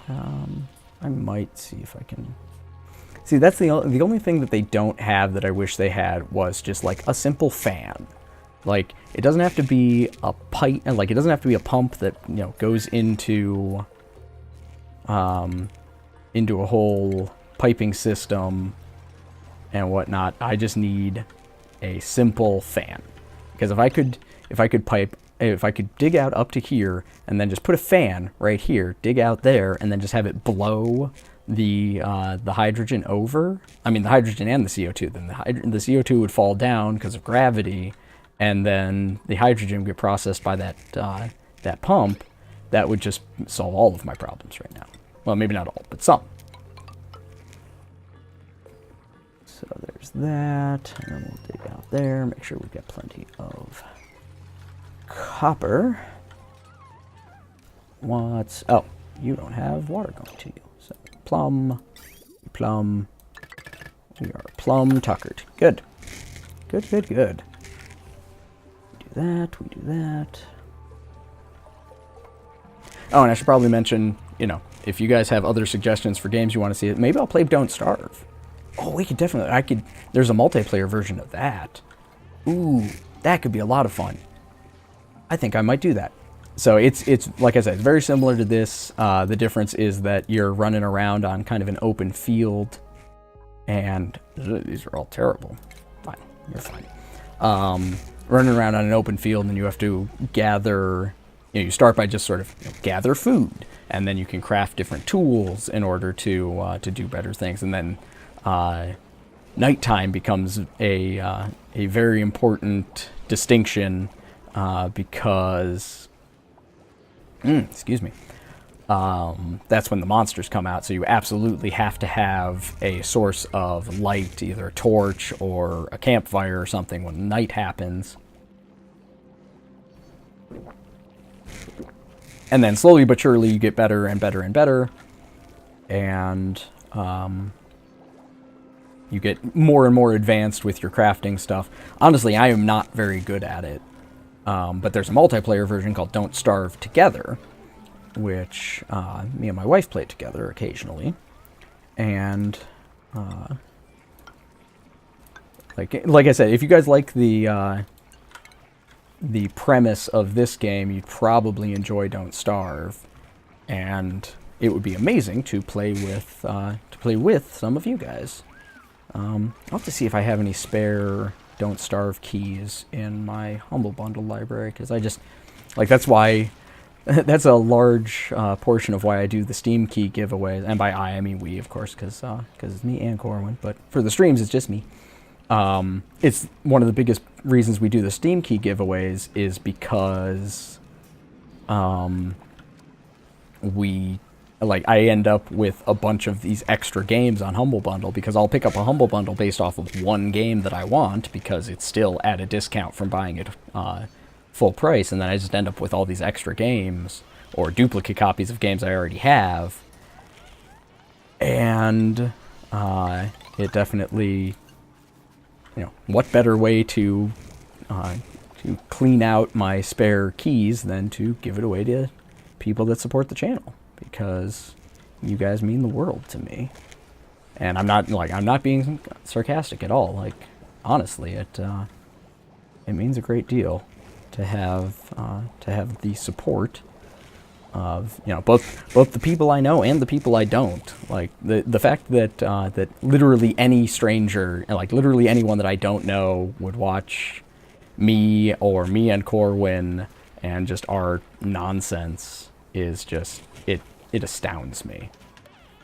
I might see if I can... See, that's the only thing that they don't have that I wish they had was just, like, a simple fan. Like, it doesn't have to be a pipe, like, it doesn't have to be a pump that, you know, goes into a whole piping system and whatnot. I just need a simple fan, because if I could dig out up to here and then just put a fan right here, dig out there, and then just have it blow the hydrogen over. I mean, the hydrogen and the CO2. Then the CO2 would fall down because of gravity, and then the hydrogen would get processed by that pump. That would just solve all of my problems right now. Well, maybe not all, but some. So there's that, and then we'll dig out there, make sure we've got plenty of copper. Oh, you don't have water going to you. So plum, we are plum tuckered. Good. We do that. Oh, and I should probably mention, if you guys have other suggestions for games you want to see, maybe I'll play Don't Starve. Oh, we could definitely, there's a multiplayer version of that. Ooh, that could be a lot of fun. I think I might do that. So it's like I said, it's very similar to this. The difference is that you're running around on kind of an open field, and these are all terrible. Fine, you're fine. Running around on an open field, and you have to gather. You start by just sort of gather food, and then you can craft different tools in order to do better things, and then nighttime becomes a very important distinction because excuse me, that's when the monsters come out, so you absolutely have to have a source of light, either a torch or a campfire or something when night happens. And then slowly but surely you get better and better and better, and you get more and more advanced with your crafting stuff. Honestly, I am not very good at it, but there's a multiplayer version called Don't Starve Together, which me and my wife play together occasionally, and like I said, if you guys like the premise of this game, you'd probably enjoy Don't Starve, and it would be amazing to play with some of you guys. I'll have to see if I have any spare Don't Starve keys in my Humble Bundle library, because I just that's why that's a large portion of why I do the Steam key giveaways, and by I mean we, of course, because it's me and Corwin, but for the streams it's just me. It's one of the biggest reasons we do the Steam key giveaways is because I end up with a bunch of these extra games on Humble Bundle, because I'll pick up a Humble Bundle based off of one game that I want, because it's still at a discount from buying it full price, and then I just end up with all these extra games or duplicate copies of games I already have, and it definitely, what better way to clean out my spare keys than to give it away to people that support the channel, because you guys mean the world to me. And I'm not being sarcastic at all. Honestly, it means a great deal to have the support of both the people I know and the people I don't. The fact that that literally any stranger, literally anyone that I don't know, would watch me or me and Corwin and just our nonsense is just it astounds me,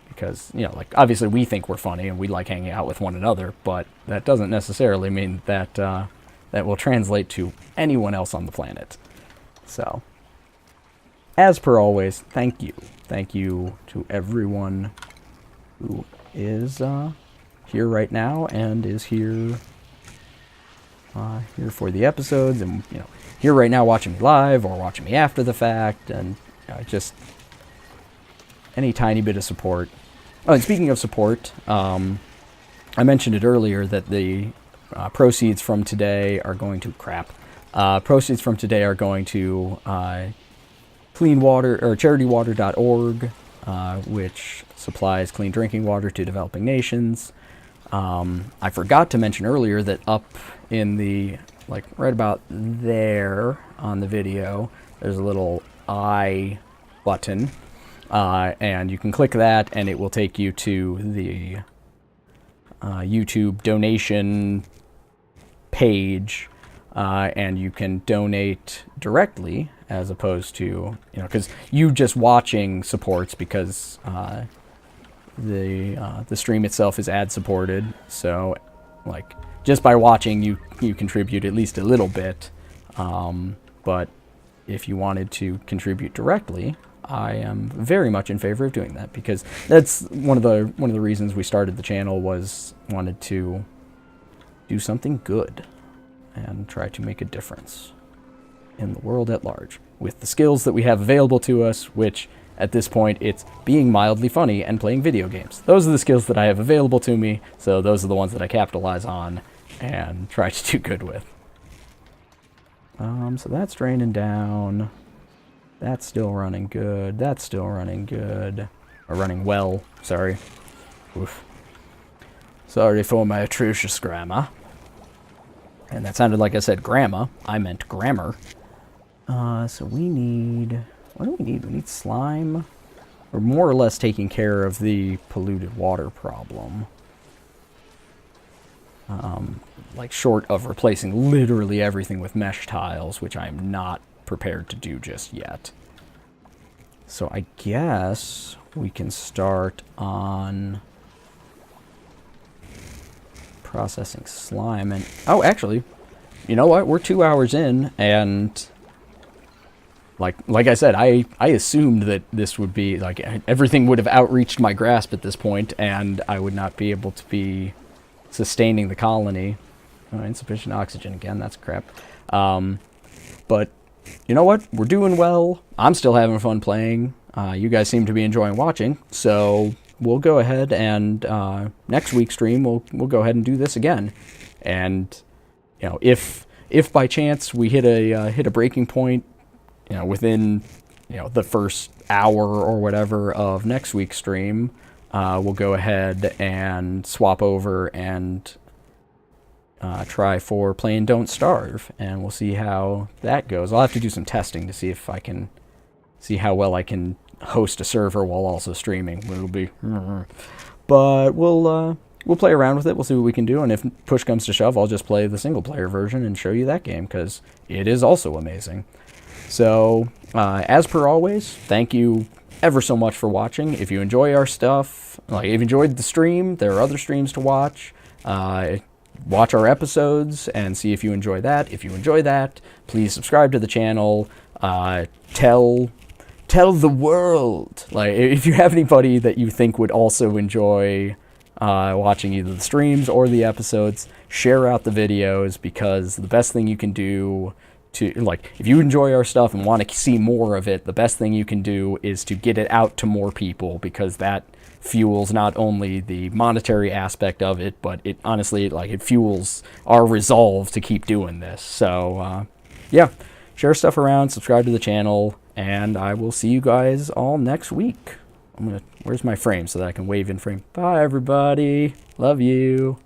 because obviously we think we're funny and we like hanging out with one another, but that doesn't necessarily mean that that will translate to anyone else on the planet. So, as per always, thank you to everyone who is here right now and is here for the episodes, and here right now watching me live or watching me after the fact, and just any tiny bit of support. Oh, and speaking of support, I mentioned it earlier that the proceeds from today are going to proceeds from today are going to clean water, or charitywater.org, which supplies clean drinking water to developing nations. I forgot to mention earlier that up in the, right about there on the video, there's a little I button, and you can click that and it will take you to the YouTube donation page, and you can donate directly, as opposed to, because you just watching supports, because the stream itself is ad supported, so like just by watching you contribute at least a little bit. But if you wanted to contribute directly, I am very much in favor of doing that, because that's one of the reasons we started the channel, was wanted to do something good and try to make a difference in the world at large with the skills that we have available to us, which at this point it's being mildly funny and playing video games. Those are the skills that I have available to me, so those are the ones that I capitalize on and try to do good with. So that's draining down. That's still running good. That's still running good. Or running well, sorry. Oof. Sorry for my atrocious grammar. And that sounded like I said grandma. I meant grammar. So we need... What do we need? We need slime. We're more or less taking care of the polluted water problem. Like, short of replacing literally everything with mesh tiles, which I'm not prepared to do just yet. So I guess we can start on processing slime. And oh, actually, you know what? We're 2 hours in, and like I said, I assumed that this would be like everything would have outreached my grasp at this point, and I would not be able to be sustaining the colony. Insufficient oxygen again. That's crap. But you know what? We're doing well. I'm still having fun playing. You guys seem to be enjoying watching. So we'll go ahead and next week's stream we'll go ahead and do this again. And you know, if by chance we hit a breaking point, you know, within the first hour or whatever of next week's stream, we'll go ahead and swap over and try for playing Don't Starve, and we'll see how that goes. I'll have to do some testing to see if I can see how well I can host a server while also streaming. It'll be, but we'll play around with it. We'll see what we can do, and if push comes to shove, I'll just play the single player version and show you that game, because it is also amazing. So as per always, thank you ever so much for watching. If you enjoy our stuff, like if you enjoyed the stream, there are other streams to watch. Watch our episodes and see if you enjoy that. If you enjoy that, please subscribe to the channel. Tell the world. Like, if you have anybody that you think would also enjoy watching either the streams or the episodes, share out the videos, because the best thing you can do to, like, if you enjoy our stuff and want to see more of it, the best thing you can do is to get it out to more people, because that fuels not only the monetary aspect of it, but it honestly, like, it fuels our resolve to keep doing this. So yeah, share stuff around, subscribe to the channel, and I will see you guys all next week. Where's my frame so that I can wave in frame? Bye everybody, love you.